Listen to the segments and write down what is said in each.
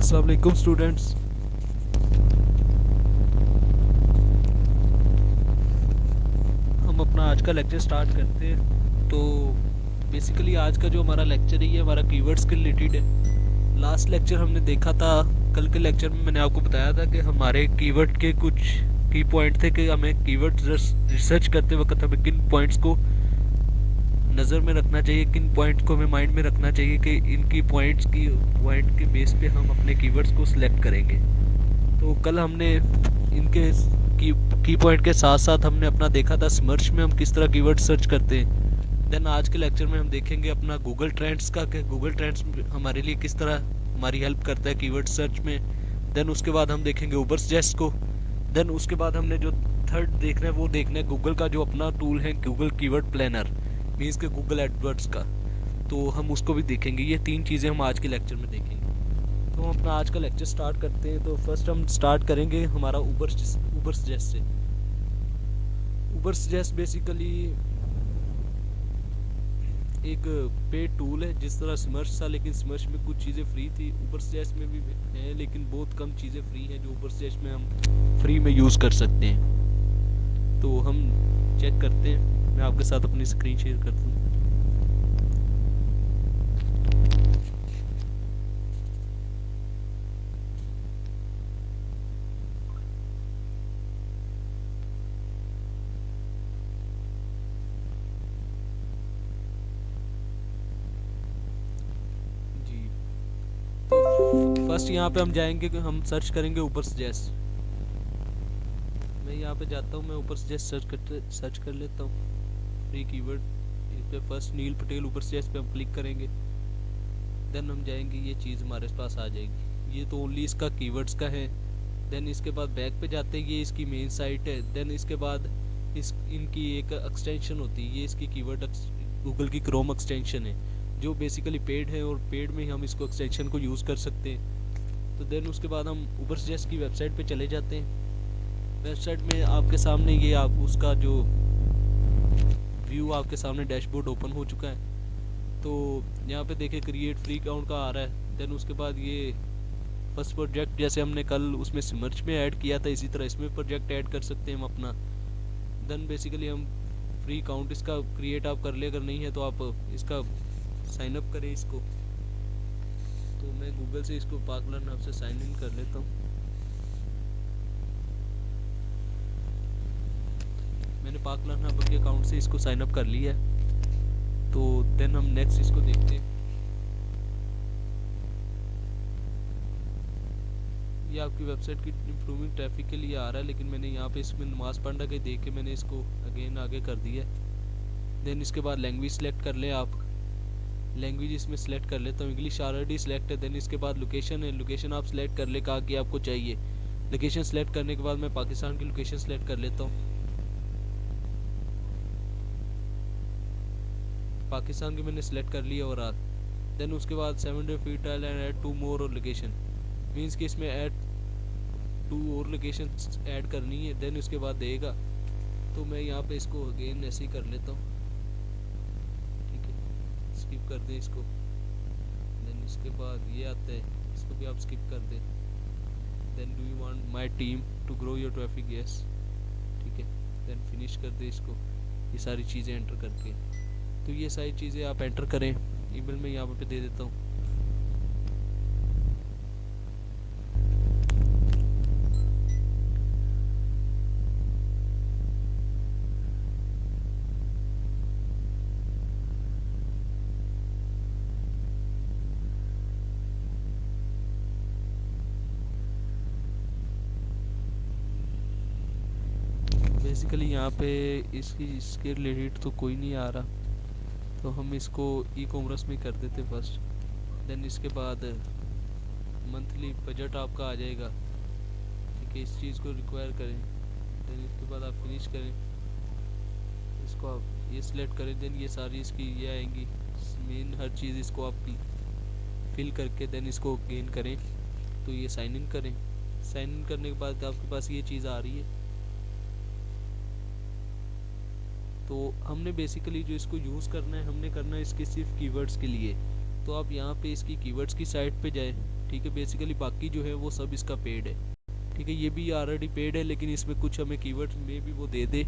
अस्सलाम वालेकुम स्टूडेंट्स। हम अपना आज का लेक्चर स्टार्ट करते हैं। तो बेसिकली आज का जो हमारा लेक्चर है ये हमारा कीवर्ड्स के रिलेटेड है। लास्ट लेक्चर हमने देखा था, कल के लेक्चर में मैंने आपको बताया था कि हमारे कीवर्ड के कुछ की पॉइंट थे कि हमें कीवर्ड रिसर्च करते वक्त हमें किन पॉइंट्स को नज़र में रखना चाहिए, किन पॉइंट्स को हमें माइंड में रखना चाहिए कि इनकी पॉइंट के बेस पे हम अपने कीवर्ड्स को सिलेक्ट करेंगे। तो कल हमने इनके की पॉइंट के साथ साथ हमने अपना देखा था स्मर्च में हम किस तरह कीवर्ड सर्च करते हैं। देन आज के लेक्चर में हम देखेंगे अपना गूगल ट्रेंड्स का कि गूगल ट्रेंड्स हमारे लिए किस तरह हमारी हेल्प करता है कीवर्ड सर्च में। देन उसके बाद हम देखेंगे उबर सजेस्ट को। देन उसके बाद हमने जो थर्ड देखना है वो देखना है गूगल का जो अपना टूल है गूगल कीवर्ड प्लानर, मीन्स के गूगल एडवर्ड्स का। तो हम उसको भी देखेंगे। ये तीन चीज़ें हम आज के लेक्चर में देखेंगे। तो हम अपना आज का लेक्चर स्टार्ट करते हैं। तो फर्स्ट हम स्टार्ट करेंगे हमारा उबर सजेस्ट से। उबर सजेस्ट बेसिकली एक पेड टूल है, जिस तरह स्मर्श था, लेकिन स्मर्श में कुछ चीज़ें फ्री थी, उबर सजेस्ट में भी है, लेकिन बहुत कम चीज़ें फ्री हैं जो उबर सजेस्ट में हम फ्री में यूज़ कर सकते हैं। तो हम चेक करते हैं। मैं आपके साथ अपनी स्क्रीन शेयर करता हूँ। जी, तो फर्स्ट यहाँ पे हम जाएंगे कि हम सर्च करेंगे उबर सजेस्ट। मैं यहाँ पे जाता हूँ, मैं उबर सजेस्ट सर्च कर लेता हूँ फ्री कीवर्ड। इस पे फर्स्ट नील पटेल उबर सजेस्ट पे हम क्लिक करेंगे। देन हम जाएंगे, ये चीज़ हमारे पास आ जाएगी। ये तो ओनली इसका कीवर्ड्स का है। देन इसके बाद बैक पे जाते हैं, ये इसकी मेन साइट है। देन इसके बाद इनकी एक एक्सटेंशन होती है, ये इसकी कीवर्ड गूगल की क्रोम एक्सटेंशन है जो बेसिकली पेड है, और पेड में ही हम इसको एक्सटेंशन को यूज़ कर सकते हैं। तो देन उसके बाद हम उबर सजेस्ट की वेबसाइट पे चले जाते हैं। वेबसाइट में आपके सामने ये आप उसका जो व्यू आपके सामने डैशबोर्ड ओपन हो चुका है। तो यहाँ पे देखिए क्रिएट फ्री अकाउंट का आ रहा है। देन उसके बाद ये फर्स्ट प्रोजेक्ट जैसे हमने कल उसमें स्मर्च में ऐड किया था, इसी तरह इसमें प्रोजेक्ट ऐड कर सकते हैं हम अपना। देन बेसिकली हम फ्री अकाउंट इसका क्रिएट आप कर ले, अगर नहीं है तो आप इसका साइन अप करें इसको। तो मैं गूगल से इसको पार्कलर नाम से साइन इन कर लेता हूँ। मैंने पार्कलर नाम के अकाउंट से इसको साइन अप कर लिया है। तो देन हम नेक्स्ट इसको देखते हैं। ये आपकी वेबसाइट की इम्प्रूविंग ट्रैफिक के लिए आ रहा है, लेकिन मैंने यहाँ पे इसमें नमाज पढ़ना के देख के मैंने इसको अगेन आगे कर दिया है। देन इसके बाद लैंग्वेज सेलेक्ट कर लें आप। लैंग्वेज इसमें सेलेक्ट कर लेता हूँ, इंग्लिश ऑलरेडी सेलेक्ट है। देन इसके बाद लोकेशन है, लोकेशन आप सेलेक्ट कर ले कहाँ की आपको चाहिए। लोकेशन सेलेक्ट करने के बाद मैं पाकिस्तान की लोकेशन सेलेक्ट कर लेता हूँ। पाकिस्तान की मैंने सेलेक्ट कर लिया ओवरऑल। देन उसके बाद 700 फीट एंड ऐड 2 मोर और लोकेशन, मीन्स कि इसमें ऐड 2 और लोकेशन ऐड करनी है। देन उसके बाद देगा, तो मैं यहाँ पे इसको अगेन ऐसे ही कर लेता हूँ। ठीक है, स्किप कर दें इसको। देन इसके बाद ये आता है, इसको भी आप स्किप कर दें। Then do you want my team to grow your traffic, yes, ठीक है। देन फिनिश कर दें इसको, ये सारी चीज़ें एंटर करके। तो ये सारी चीज़ें आप एंटर करें। ईमेल में यहाँ पे दे देता हूँ। बेसिकली यहाँ पे इसके रिलेटेड तो कोई नहीं आ रहा, तो हम इसको ई कॉमर्स में कर देते फर्स्ट। देन इसके बाद मंथली बजट आपका आ जाएगा, ठीक है, इस चीज़ को रिक्वायर करें। देन इसके बाद आप फिनिश करें, इसको आप ये सिलेक्ट करें। देन ये सारी इसकी ये आएंगी मेन हर चीज़, इसको आप फिल करके देन इसको गेन करें। तो ये साइन इन करें। साइन इन करने के बाद आपके पास ये चीज़ आ रही है। तो हमने बेसिकली जो इसको यूज़ करना है, हमने करना है इसके सिर्फ कीवर्ड्स के लिए। तो आप यहाँ पे इसकी कीवर्ड्स की साइट पे जाएं, ठीक है। बेसिकली बाकी जो है वो सब इसका पेड है, ठीक है। ये भी ऑलरेडी पेड है, लेकिन इसमें कुछ हमें कीवर्ड्स में भी वो दे दे,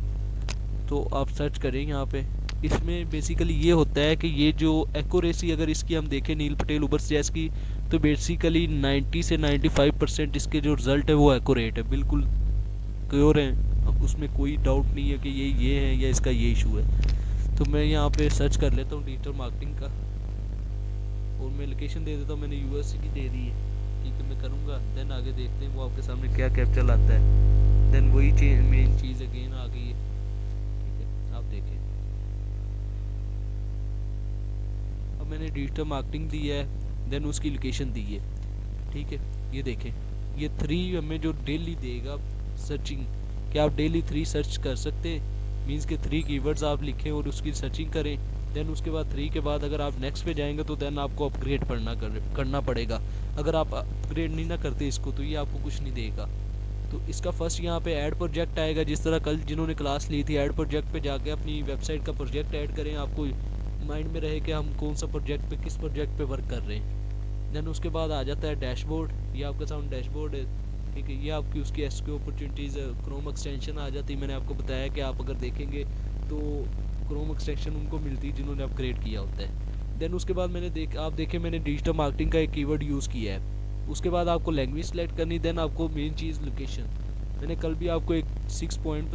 तो आप सर्च करें यहाँ पे। इसमें बेसिकली ये होता है कि ये जो एक्यूरेसी अगर इसकी हम देखें नील पटेल उबर सजेस की, तो बेसिकली 90 से 95% इसके जो रिज़ल्ट है वो एक्यूरेट है, बिल्कुल क्योर हैं। अब उसमें कोई डाउट नहीं है कि ये है या इसका ये इशू है। तो मैं यहाँ पे सर्च कर लेता हूँ डिजिटल मार्केटिंग का, और मैं लोकेशन दे देता हूँ, मैंने यूएस की दे दी है, ठीक है। मैं करूँगा, देन आगे देखते हैं वो आपके सामने क्या कैप्चर आता है। देन वही मेन चीज़ अगेन आ गई है, ठीक है। आप देखें, अब मैंने डिजिटल मार्केटिंग दी है, देन उसकी लोकेशन दी है, ठीक है। ये देखें, ये 3 हमें जो डेली देगा सर्चिंग, क्या आप डेली 3 सर्च कर सकते हैं, मीन्स के 3 कीवर्ड्स आप लिखें और उसकी सर्चिंग करें। देन उसके बाद 3 के बाद अगर आप नेक्स्ट पे जाएंगे तो देन आपको अपग्रेड करना पड़ेगा। अगर आप अपग्रेड नहीं ना करते इसको तो ये आपको कुछ नहीं देगा। तो इसका फर्स्ट यहाँ पे ऐड प्रोजेक्ट आएगा, जिस तरह कल जिन्होंने क्लास ली थी, ऐड प्रोजेक्ट पे जाके अपनी वेबसाइट का प्रोजेक्ट ऐड करें, आपको माइंड में रहे कि हम कौन सा प्रोजेक्ट पे किस प्रोजेक्ट पे वर्क कर रहे हैं। देन उसके बाद आ जाता है डैशबोर्ड, ये आपका साउंड डैशबोर्ड है, ठीक है। ये आपकी उसकी एसक्यू अपॉर्चुनिटीज़, क्रोम एक्सटेंशन आ जाती है। मैंने आपको बताया कि आप अगर देखेंगे तो क्रोम एक्सटेंशन उनको मिलती है जिन्होंने अपग्रेड किया होता है। देन उसके बाद आप देखें मैंने डिजिटल मार्केटिंग का एक कीवर्ड यूज़ किया है। उसके बाद आपको लैंग्वेज सेलेक्ट करनी, देन आपको मेन चीज़ लोकेशन। मैंने कल भी आपको एक 8 पॉइंट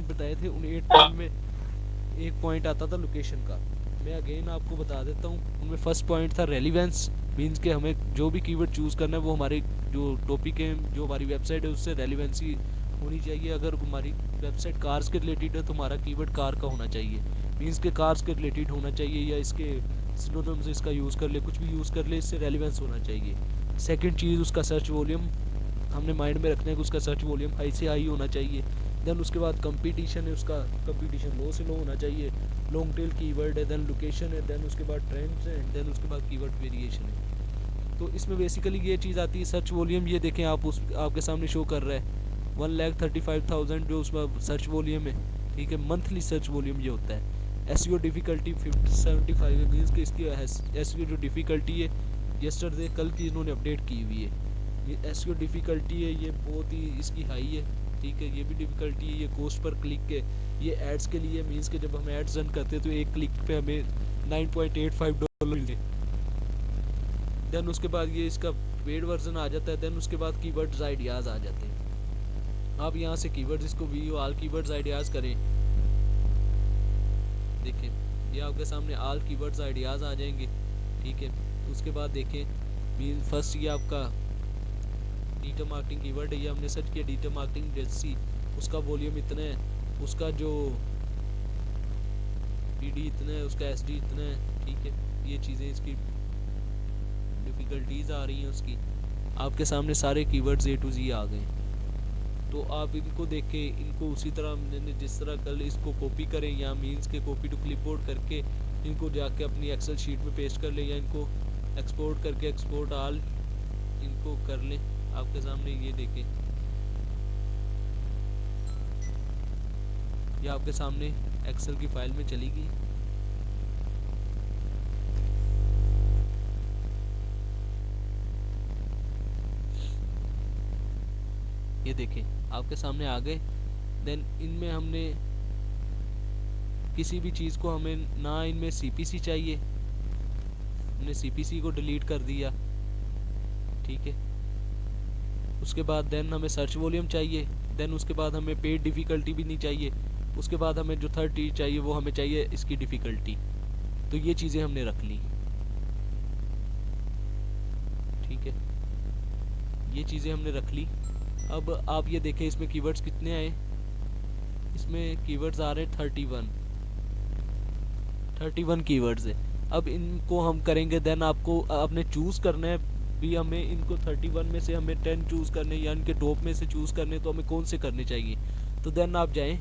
बताए थे, उन 8 पॉइंट में एक पॉइंट आता था लोकेशन का। मैं अगेन आपको बता देता हूँ, उनमें फर्स्ट पॉइंट था रेलिवेंस, मीन्स कि हमें जो भी कीवर्ड चूज़ करना है वो हमारे जो टॉपिक है, जो हमारी वेबसाइट है उससे रेलिवेंसी होनी चाहिए। अगर हमारी वेबसाइट कार्स के रिलेटेड है तो हमारा कीवर्ड कार का होना चाहिए, मीन्स के कार्स के रिलेटेड होना चाहिए, या इसके सिनोनिम्स इसका यूज़ कर ले, कुछ भी यूज़ कर ले, इससे रेलिवेंस होना चाहिए। सेकंड चीज़ उसका सर्च वॉल्यूम, हमने माइंड में रखना है कि उसका सर्च वॉल्यूम हाई से हाई होना चाहिए। देन उसके बाद कंपटीशन है, उसका कंपटीशन लो से लो होना चाहिए। लॉन्ग टेल कीवर्ड है, देन लोकेशन है, देन उसके बाद ट्रेंड्स हैं, देन उसके बाद कीवर्ड वेरिएशन है। तो इसमें बेसिकली ये चीज़ आती है सर्च वॉल्यूम। ये देखें आप, उस आपके सामने शो कर रहा है 1,35,000 जो उसमें सर्च वॉल्यूम है, ठीक है। मंथली सर्च वॉल्यूम ये होता है। एसईओ डिफ़िकल्टी 75 मीन्स कि इसकी एसईओ जो डिफ़िकल्टी है यस्टरडे कल की इन्होंने अपडेट की हुई है। ये एसईओ डिफ़िकल्टी है, ये बहुत ही इसकी हाई है, ठीक है। ये भी डिफ़िकल्टी है। ये कोस्ट पर क्लिक के, ये एड्स के लिए, मीन्स कि जब हम एड्स रन करते हैं तो एक क्लिक पे हमें $9.85 मिलते हैं। देन उसके बाद ये इसका पेड वर्जन आ जाता है। देन उसके बाद कीवर्ड्स आइडियाज़ आ जाते हैं। आप यहाँ से कीवर्ड्स, इसको व्यू ऑल कीवर्ड्स आइडियाज़ करें, देखिए ये आपके सामने ऑल कीवर्ड्स आइडियाज़ आ जाएंगे, ठीक है। उसके बाद देखें फर्स्ट ये आपका डिजिटल मार्केटिंग कीवर्ड है, ये हमने सर्च किया डिजिटल मार्केटिंग जर्सी, उसका वॉल्यूम इतना है, उसका जो पीडी इतना है, उसका एसडी इतना है, ठीक है। ये चीज़ें इसकी डिफ़िकल्टीज़ आ रही हैं उसकी। आपके सामने सारे कीवर्ड्स A to Z आ गए। तो आप इनको देखें, इनको उसी तरह मैंने जिस तरह कल इसको कॉपी करें, या मीन्स के कॉपी टू क्लिपबोर्ड करके इनको जाके अपनी एक्सेल शीट में पेस्ट कर लें, या इनको एक्सपोर्ट करके एक्सपोर्ट ऑल इनको कर लें। आपके सामने ये देखें, ये आपके सामने एक्सेल की फाइल में चली गई। ये देखें आपके सामने आ गए। देन इनमें हमने किसी भी चीज़ को, हमें ना इनमें सीपीसी चाहिए, हमने सीपीसी को डिलीट कर दिया, ठीक है। उसके बाद देन हमें सर्च वॉल्यूम चाहिए, देन उसके बाद हमें पेड डिफ़िकल्टी भी नहीं चाहिए, उसके बाद हमें जो थर्ड चीज़ चाहिए वो हमें चाहिए इसकी डिफ़िकल्टी। तो ये चीज़ें हमने रख ली, ठीक है। ये चीज़ें हमने रख ली। अब आप ये देखें इसमें कीवर्ड्स कितने आए, इसमें कीवर्ड्स आ रहे हैं 31 कीवर्ड्स है। अब इनको हम करेंगे, देन आपको आपने चूज़ करना है भी, हमें इनको 31 में से हमें 10 चूज़ करने, या इनके टॉप में से चूज़ करने, तो हमें कौन से करने चाहिए। तो देन आप जाएं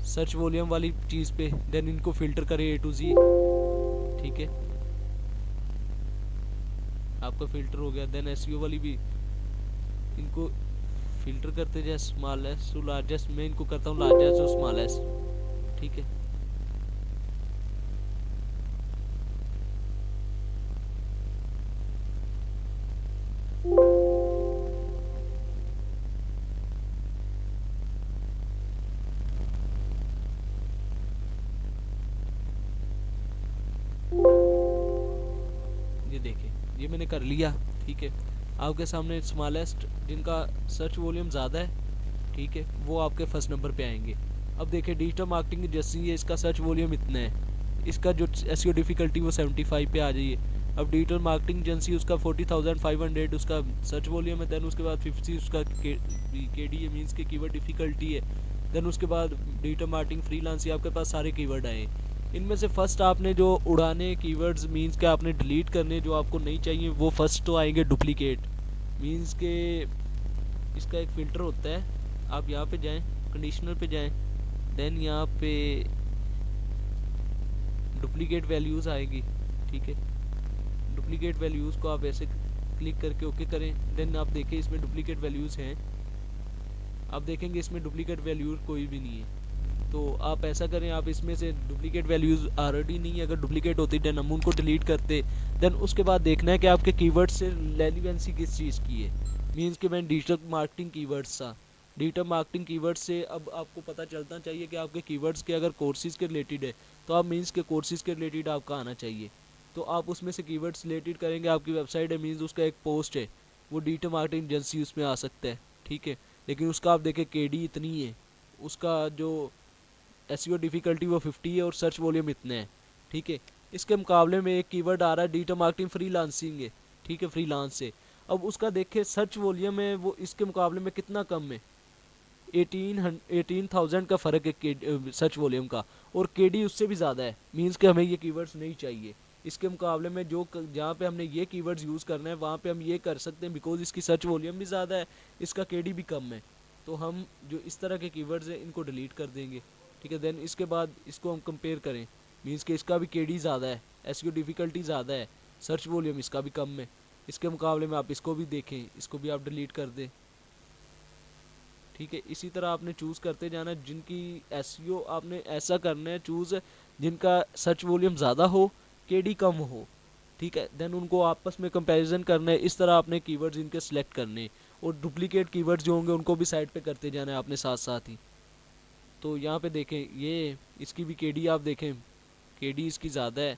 सर्च वॉल्यूम वाली चीज़ पे, देन इनको फ़िल्टर करें A to Z, ठीक है। आपका फ़िल्टर हो गया। देन एसईओ वाली भी इनको फ़िल्टर करते जाए, स्मॉलेस्ट टू लार्जेस्ट, मैं इनको करता हूँ लार्जेस्ट टू स्मॉलेस्ट, ठीक है। देखें ये मैंने कर लिया। ठीक है, आपके सामने स्मॉलेस्ट जिनका सर्च वॉल्यूम ज़्यादा है, ठीक है, वो आपके फर्स्ट नंबर पे आएंगे। अब देखिए डिजिटल मार्केटिंग जैसी है, इसका सर्च वॉल्यूम इतना है, इसका जो एसईओ डिफ़िकल्टी वो 75 पे आ जाइए। अब डिजिटल मार्केटिंग एजेंसी उसका 40,500 उसका सर्च वॉल्यूम है। देन उसके बाद 50 उसका के डी मीन्स के कीवर्ड डिफ़िकल्टी है। देन उसके बाद डिजिटल मार्केटिंग फ्रीलांस, आपके पास सारे कीवर्ड आए। इनमें से फर्स्ट आपने जो उड़ाने कीवर्ड्स मीन्स के आपने डिलीट करने जो आपको नहीं चाहिए, वो फर्स्ट तो आएंगे डुप्लीकेट। मीन्स के इसका एक फ़िल्टर होता है, आप यहाँ पे जाएं, कंडीशनर पे जाएं, देन यहाँ पे डुप्लीकेट वैल्यूज़ आएगी। ठीक है, डुप्लीकेट वैल्यूज़ को आप ऐसे क्लिक करके ओके करें। देन आप देखें इसमें डुप्लीकेट वैल्यूज़ हैं, आप देखेंगे इसमें डुप्लीकेट वैल्यूज़ कोई भी नहीं है। तो आप ऐसा करें, आप इसमें से डुप्लीकेट वैल्यूज़ ऑलरेडी नहीं है, अगर डुप्लीकेट होती देन हम उनको डिलीट करते। देन उसके बाद देखना है कि आपके कीवर्ड से रेलेवेंसी किस चीज़ की है। मीन्स कि मैं डिजिटल मार्केटिंग कीवर्ड्स था, डिजिटल मार्केटिंग कीवर्ड से अब आपको पता चलना चाहिए कि आपके कीवर्ड्स के अगर कोर्सेज़ के रिलेटेड है तो आप मीन्स के कोर्सेज़ के रिलेटेड आपका आना चाहिए। तो आप उसमें से कीवर्ड्स रिलेटेड करेंगे, आपकी वेबसाइट है मीन्स उसका एक पोस्ट है, वो डिजिटल मार्केटिंग एजेंसी उसमें आ सकता है। ठीक है, लेकिन उसका आप देखें केडी इतनी है, उसका जो एसईओ डिफ़िकल्टी वो 50 है और सर्च वॉल्यूम इतने हैं। ठीक है, इसके मुकाबले में एक कीवर्ड आ रहा है डिजिटल मार्केटिंग फ्रीलांसिंग है। ठीक है, फ्रीलांस से अब उसका देखें सर्च वॉल्यूम है वो इसके मुकाबले में कितना कम है, 18,000 का फ़र्क है सर्च वॉल्यूम का, और केडी उससे भी ज़्यादा है। मीन्स कि हमें ये कीवर्ड्स नहीं चाहिए। इसके मुकाबले में जो जहाँ पे हमने ये कीवर्ड्स यूज़ करना है वहाँ पे हम ये कर सकते हैं, बिकॉज इसकी सर्च वॉल्यूम भी ज़्यादा है, इसका केडी भी कम है। तो हम जो इस तरह के कीवर्ड्स हैं इनको डिलीट कर देंगे। ठीक है, देन इसके बाद इसको हम कंपेयर करें, मीन्स कि इसका भी केडी ज़्यादा है, एसईओ डिफ़िकल्टी ज़्यादा है, सर्च वॉल्यूम इसका भी कम है। इसके मुकाबले में आप इसको भी देखें, इसको भी आप डिलीट कर दें। ठीक है, इसी तरह आपने चूज़ करते जाना है, जिनकी एसईओ आपने ऐसा करना है चूज़ जिनका सर्च वॉल्यूम ज़्यादा हो, केडी कम हो। ठीक है, देन उनको आपस में कंपैरिजन करना है। इस तरह आपने कीवर्ड्स इनके सेलेक्ट करने, और डुप्लीकेट कीवर्ड्स जो होंगे उनको भी साइड पे करते जाना है आपने साथ साथ ही। तो यहाँ पे देखें ये इसकी भी केडी आप देखें, केडी इसकी ज़्यादा है।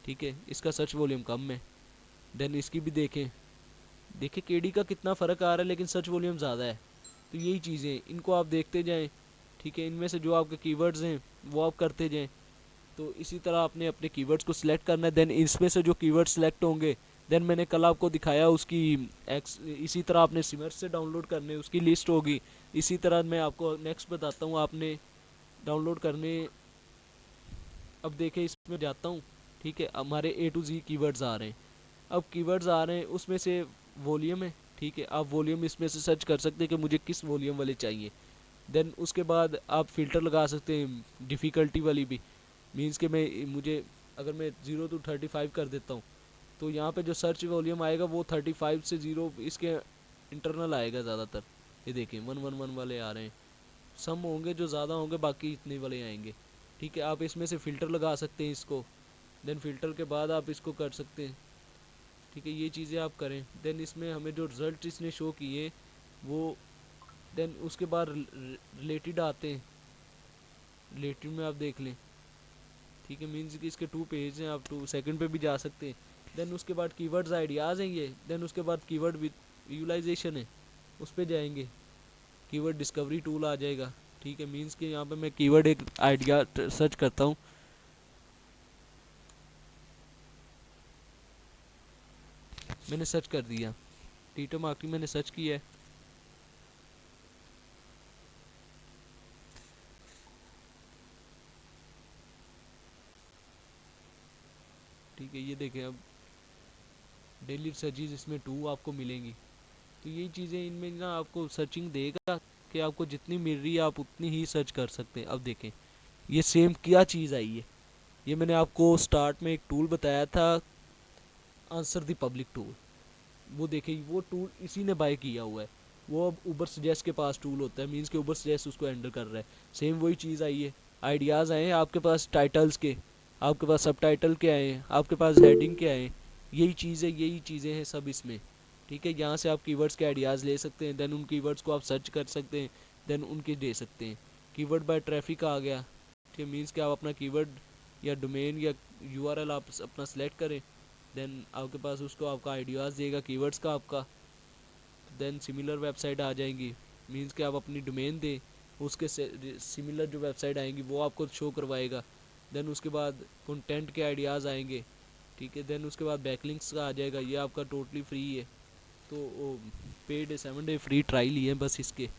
ठीक है, इसका सर्च वॉल्यूम कम है। देन इसकी भी देखें, देखिए केडी का कितना फ़र्क आ रहा है लेकिन सर्च वॉल्यूम ज़्यादा है। तो यही चीज़ें इनको आप देखते जाएं। ठीक है, इनमें से जो आपके कीवर्ड्स हैं वो आप करते जाएं। तो इसी तरह आपने अपने कीवर्ड्स को सिलेक्ट करना है। देन इसमें से जो कीवर्ड सिलेक्ट होंगे, देन मैंने कल आपको दिखाया उसकी इसी तरह आपने सिमर से डाउनलोड करने, उसकी लिस्ट होगी। इसी तरह मैं आपको नेक्स्ट बताता हूँ आपने डाउनलोड करने। अब देखें इसमें जाता हूँ। ठीक है, हमारे A to Z कीवर्ड्स आ रहे हैं। अब कीवर्ड्स आ रहे हैं उसमें से वॉल्यूम है। ठीक है, आप वॉल्यूम इसमें से सर्च कर सकते हैं कि मुझे किस वॉल्यूम वाले चाहिए। देन उसके बाद आप फ़िल्टर लगा सकते हैं डिफ़िकल्टी वाली भी। मीन्स कि मुझे अगर मैं 0 to 35 कर देता हूँ तो यहाँ पे जो सर्च वॉल्यूम आएगा वो 35 से 0 इसके इंटरनल आएगा ज़्यादातर। ये देखिए 111 वाले आ रहे हैं, सम होंगे जो ज़्यादा होंगे, बाकी इतने वाले आएंगे। ठीक है, आप इसमें से फ़िल्टर लगा सकते हैं इसको। देन फ़िल्टर के बाद आप इसको कर सकते हैं। ठीक है, ये चीज़ें आप करें। देन इसमें हमें जो रिज़ल्ट इसने शो किए वो, देन उसके बाद रिलेटेड आते हैं, रिलेटेड में आप देख लें। ठीक है, मीन्स कि इसके 2 पेज हैं, आप 2 सेकंड पे भी जा सकते हैं। देन उसके बाद कीवर्ड्स आइडियाज़ हैं ये। देन उसके बाद कीवर्ड विजुअलाइजेशन है, उस पर जाएंगे, कीवर्ड डिस्कवरी टूल आ जाएगा। ठीक है, मीन्स कि यहाँ पे मैं कीवर्ड एक आइडिया सर्च करता हूँ। मैंने सर्च कर दिया, डिजिटल मार्केटिंग मैंने सर्च किया है। ठीक है, ये देखें अब डेली सर्चेज इसमें 2 आपको मिलेंगी। तो यही चीज़ें इनमें ना आपको सर्चिंग देगा कि आपको जितनी मिल रही है आप उतनी ही सर्च कर सकते हैं। अब देखें ये सेम क्या चीज़ आई है, ये मैंने आपको स्टार्ट में एक टूल बताया था, आंसर द पब्लिक टूल। वो देखें वो टूल इसी ने बाय किया हुआ है। वो अब ऊबर सजेस्ट के पास टूल होता है, मीन्स के ऊबर सजेस्ट उसको हैंडल कर रहा है। सेम वही चीज़ आई है, आइडियाज़ आए हैं आपके पास टाइटल्स के, आपके पास सब टाइटल के आए हैं, आपके पास हेडिंग के आए हैं। यही चीज़ है, यही चीज़ें हैं सब इसमें। ठीक है, यहाँ से आप कीवर्ड्स के आइडियाज़ ले सकते हैं। देन उन कीवर्ड्स को आप सर्च कर सकते हैं, देन उनके दे सकते हैं। कीवर्ड बाय ट्रैफिक आ गया। ठीक है, मीन्स कि आप अपना कीवर्ड या डोमेन या यूआरएल आप अपना सेलेक्ट करें, देन आपके पास उसको आपका आइडियाज़ देगा कीवर्ड्स का आपका। देन सिमिलर वेबसाइट आ जाएंगी, मींस कि आप अपनी डोमेन दें, उसके सिमिलर जो वेबसाइट आएंगी वो आपको शो करवाएगा। देन उसके बाद कंटेंट के आइडियाज़ आएंगे, ठीक है। देन उसके बाद बैकलिंक्स का आ जाएगा, ये आपका टोटली फ्री है। तो पेड 7 डे फ्री ट्रायल ही है बस इसके।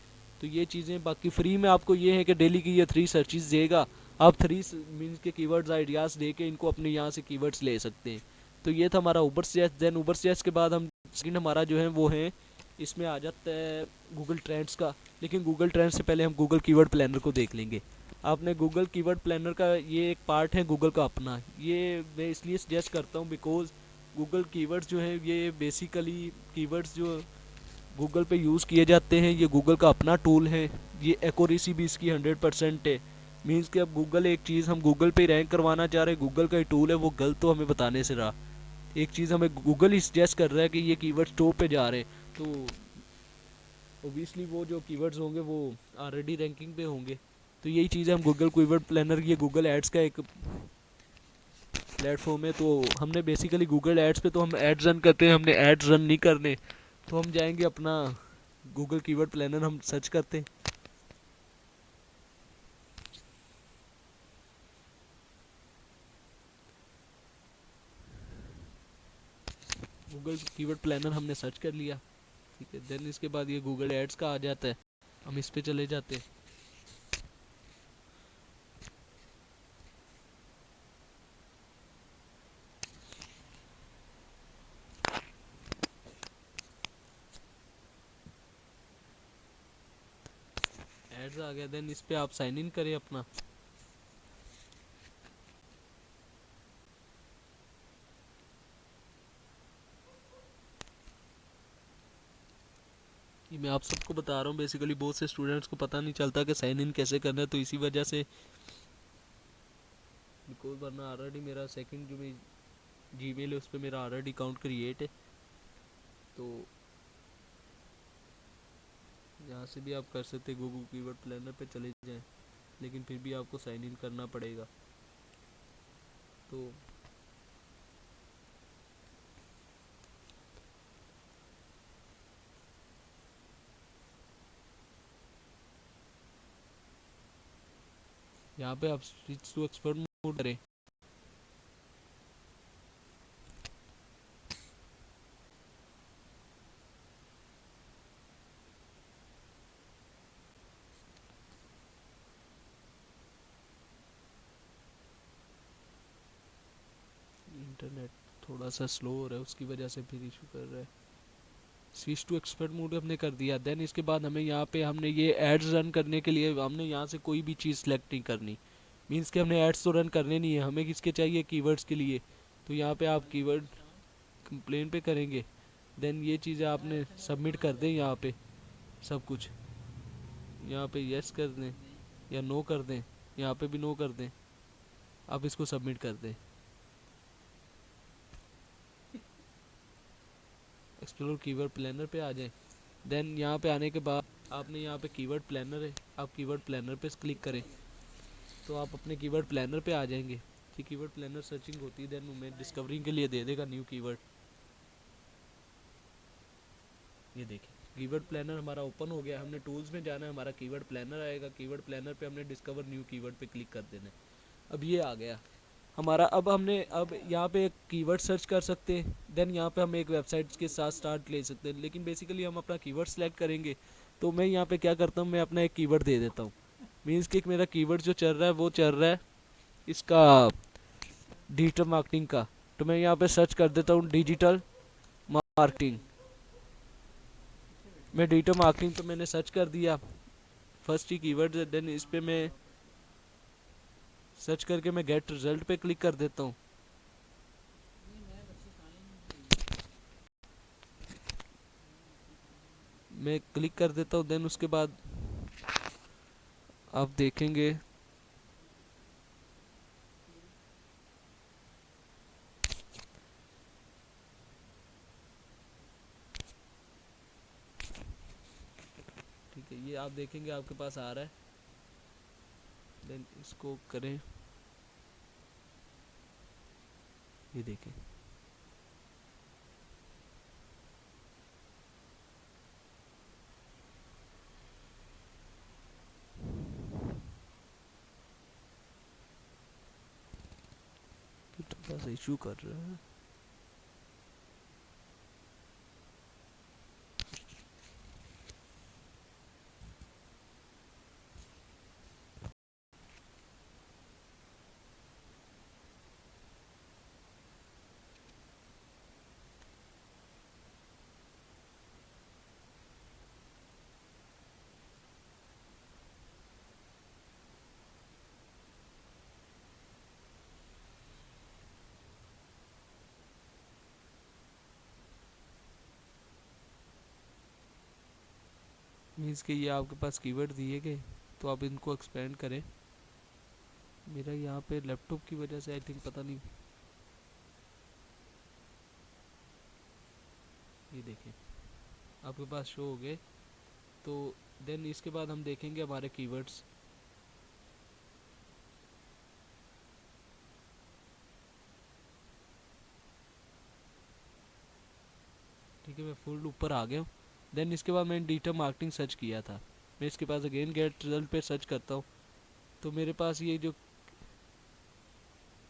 तो ये चीज़ें बाकी फ्री में आपको ये है कि डेली की ये 3 सर्चेस देगा, आप 3 मीन्स के कीवर्ड्स आइडियाज़ दे के इनको अपने यहाँ से कीवर्ड्स ले सकते हैं। तो ये था हमारा Ubersuggest. Then Ubersuggest के बाद हम सेकंड हमारा जो है वो है, इसमें आ जाता है गूगल ट्रेंड्स का। लेकिन गूगल ट्रेंड्स से पहले हम गूगल कीवर्ड प्लानर को देख लेंगे। आपने गूगल कीवर्ड प्लानर का, ये एक पार्ट है गूगल का अपना, ये मैं इसलिए सजेस्ट करता हूँ बिकॉज गूगल कीवर्ड्स जो है ये बेसिकली कीवर्ड्स जो गूगल पे यूज़ किए जाते हैं, ये गूगल का अपना टूल है। ये एक्यूरेसी भी इसकी 100% है। मीन्स कि अब गूगल एक चीज़ हम गूगल पे रैंक करवाना चाह रहे हैं, गूगल का ही टूल है, वो गलत तो हमें बताने से रहा। एक चीज़ हमें गूगल ही सजेस्ट कर रहा है कि ये कीवर्ड्स टॉप पे जा रहे हैं, तो ओबियसली वो जो कीवर्ड्स होंगे वो ऑलरेडी रैंकिंग पे होंगे। तो यही चीज़ है, हम गूगल कीवर्ड प्लानर, ये गूगल एड्स का एक प्लेटफॉर्म है। तो हमने बेसिकली गूगल एड्स पे तो हम एड्स रन करते हैं, हमने एड्स रन नहीं करने, तो हम जाएंगे अपना गूगल कीवर्ड प्लानर हम सर्च करते हैं। गूगल कीवर्ड प्लानर हमने सर्च कर लिया, ठीक है। देन इसके बाद ये गूगल एड्स का आ जाता है, हम इस पे चले जाते हैं। एड्स आ गया, देन इस पे आप साइन इन करें अपना। ये मैं आप सबको बता रहा हूँ, बेसिकली बहुत से स्टूडेंट्स को पता नहीं चलता कि साइन इन कैसे करना है, तो इसी वजह से बिकॉज वरना ऑलरेडी मेरा सेकंड जो मैं जीमेल है उस पर मेरा ऑलरेडी अकाउंट क्रिएट है। तो यहाँ से भी आप कर सकते, गूगल कीवर्ड प्लानर पे चले जाएं, लेकिन फिर भी आपको साइन इन करना पड़ेगा। तो यहाँ पे आप स्विच टू एक्सपर्ट मोड करें। इंटरनेट थोड़ा सा स्लो हो रहा है, उसकी वजह से फिर इशू कर रहा है। स्विच टू एक्सपर्ट मोड हमने कर दिया। देन इसके बाद हमें यहाँ पे हमने ये एड्स रन करने के लिए हमने यहाँ से कोई भी चीज़ सेलेक्ट नहीं करनी। मीन्स कि हमने एड्स तो रन करने नहीं है, हमें किसके चाहिए, कीवर्ड्स के लिए। तो यहाँ पे आप कीवर्ड कंप्लेन पे करेंगे। देन ये चीज़ें आपने सबमिट कर दें, यहाँ पे सब कुछ यहाँ पे यस कर दें या नो कर दें, यहाँ पे भी नो कर दें। आप इसको सबमिट कर दें। एक्सप्लोर कीवर्ड प्लानर पे आ जाएं। देन यहाँ पे आने के बाद आपने यहाँ पे कीवर्ड प्लानर है, आप कीवर्ड प्लानर पे क्लिक करें तो आप अपने कीवर्ड प्लानर पे आ जाएंगे। ठीक, कीवर्ड प्लानर सर्चिंग होती है, देन हमें डिस्कवरिंग के लिए दे देगा न्यू कीवर्ड। ये देखिए कीवर्ड प्लानर हमारा ओपन हो गया। हमने टूल्स में जाना है, हमारा कीवर्ड प्लानर आएगा, कीवर्ड प्लानर पे हमने डिस्कवर न्यू कीवर्ड पे क्लिक कर देना है। अब ये आ गया हमारा। अब यहाँ पे एक कीवर्ड सर्च कर सकते हैं। देन यहाँ पे हम एक वेबसाइट के साथ स्टार्ट ले सकते हैं, लेकिन बेसिकली हम अपना कीवर्ड सेलेक्ट करेंगे। तो मैं यहाँ पे क्या करता हूँ, मैं अपना एक कीवर्ड दे देता हूँ। मीन्स कि मेरा कीवर्ड जो चल रहा है वो चल रहा है इसका डिजिटल मार्केटिंग का। तो मैं यहाँ पे सर्च कर देता हूँ डिजिटल मार्केटिंग। मैं डिजिटल मार्केटिंग पे मैंने सर्च कर दिया, फर्स्ट ही कीवर्ड। देन इस पे मैं सर्च करके मैं गेट रिजल्ट पे क्लिक कर देता हूँ। मैं क्लिक कर देता हूँ। देन उसके बाद आप देखेंगे ठीक है, ये आप देखेंगे आपके पास आ रहा है। देन इसको करें, ये देखें थोड़ा सा इशू कर रहा है। मीन्स कि ये आपके पास कीवर्ड दिए गए तो आप इनको एक्सपेंड करें। मेरा यहाँ पे लैपटॉप की वजह से आई थिंक पता नहीं, ये देखें आपके पास शो हो गए। तो देन इसके बाद हम देखेंगे हमारे कीवर्ड्स। ठीक है, मैं फुल ऊपर आ गया हूँ। देन इसके बाद मैंने डिजिटल मार्केटिंग सर्च किया था। मैं इसके पास अगेन गेट रिजल्ट पे सर्च करता हूँ तो मेरे पास ये जो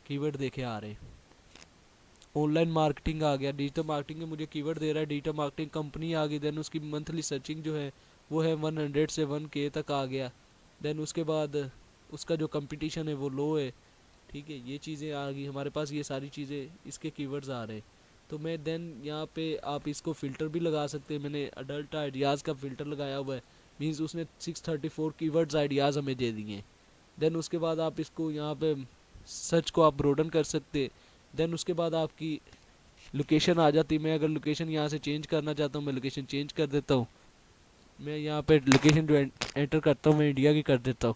कीवर्ड देखे आ रहे हैं, ऑनलाइन मार्केटिंग आ गया, डिजिटल मार्केटिंग में मुझे कीवर्ड दे रहा है डिजिटल मार्केटिंग कंपनी आ गई। देन उसकी मंथली सर्चिंग जो है वो है 100 से 1K तक आ गया। देन उसके बाद उसका जो कंपटीशन है वो लो है। ठीक है, ये चीज़ें आ गई हमारे पास, ये सारी चीज़ें इसके कीवर्ड्स आ रहे हैं। तो मैं देन यहाँ पे आप इसको फ़िल्टर भी लगा सकते हैं। मैंने अडल्ट आइडियाज़ का फ़िल्टर लगाया हुआ है। मीन्स उसने 634 कीवर्ड्स आइडियाज़ हमें दे दिए हैं। देन उसके बाद आप इसको यहाँ पे सर्च को आप ब्रोडन कर सकते हैं। देन उसके बाद आपकी लोकेशन आ जाती है। मैं अगर लोकेशन यहाँ से चेंज करना चाहता हूँ, मैं लोकेशन चेंज कर देता हूँ। मैं यहाँ पे लोकेशन जो एंटर करता हूँ मैं इंडिया की कर देता हूँ।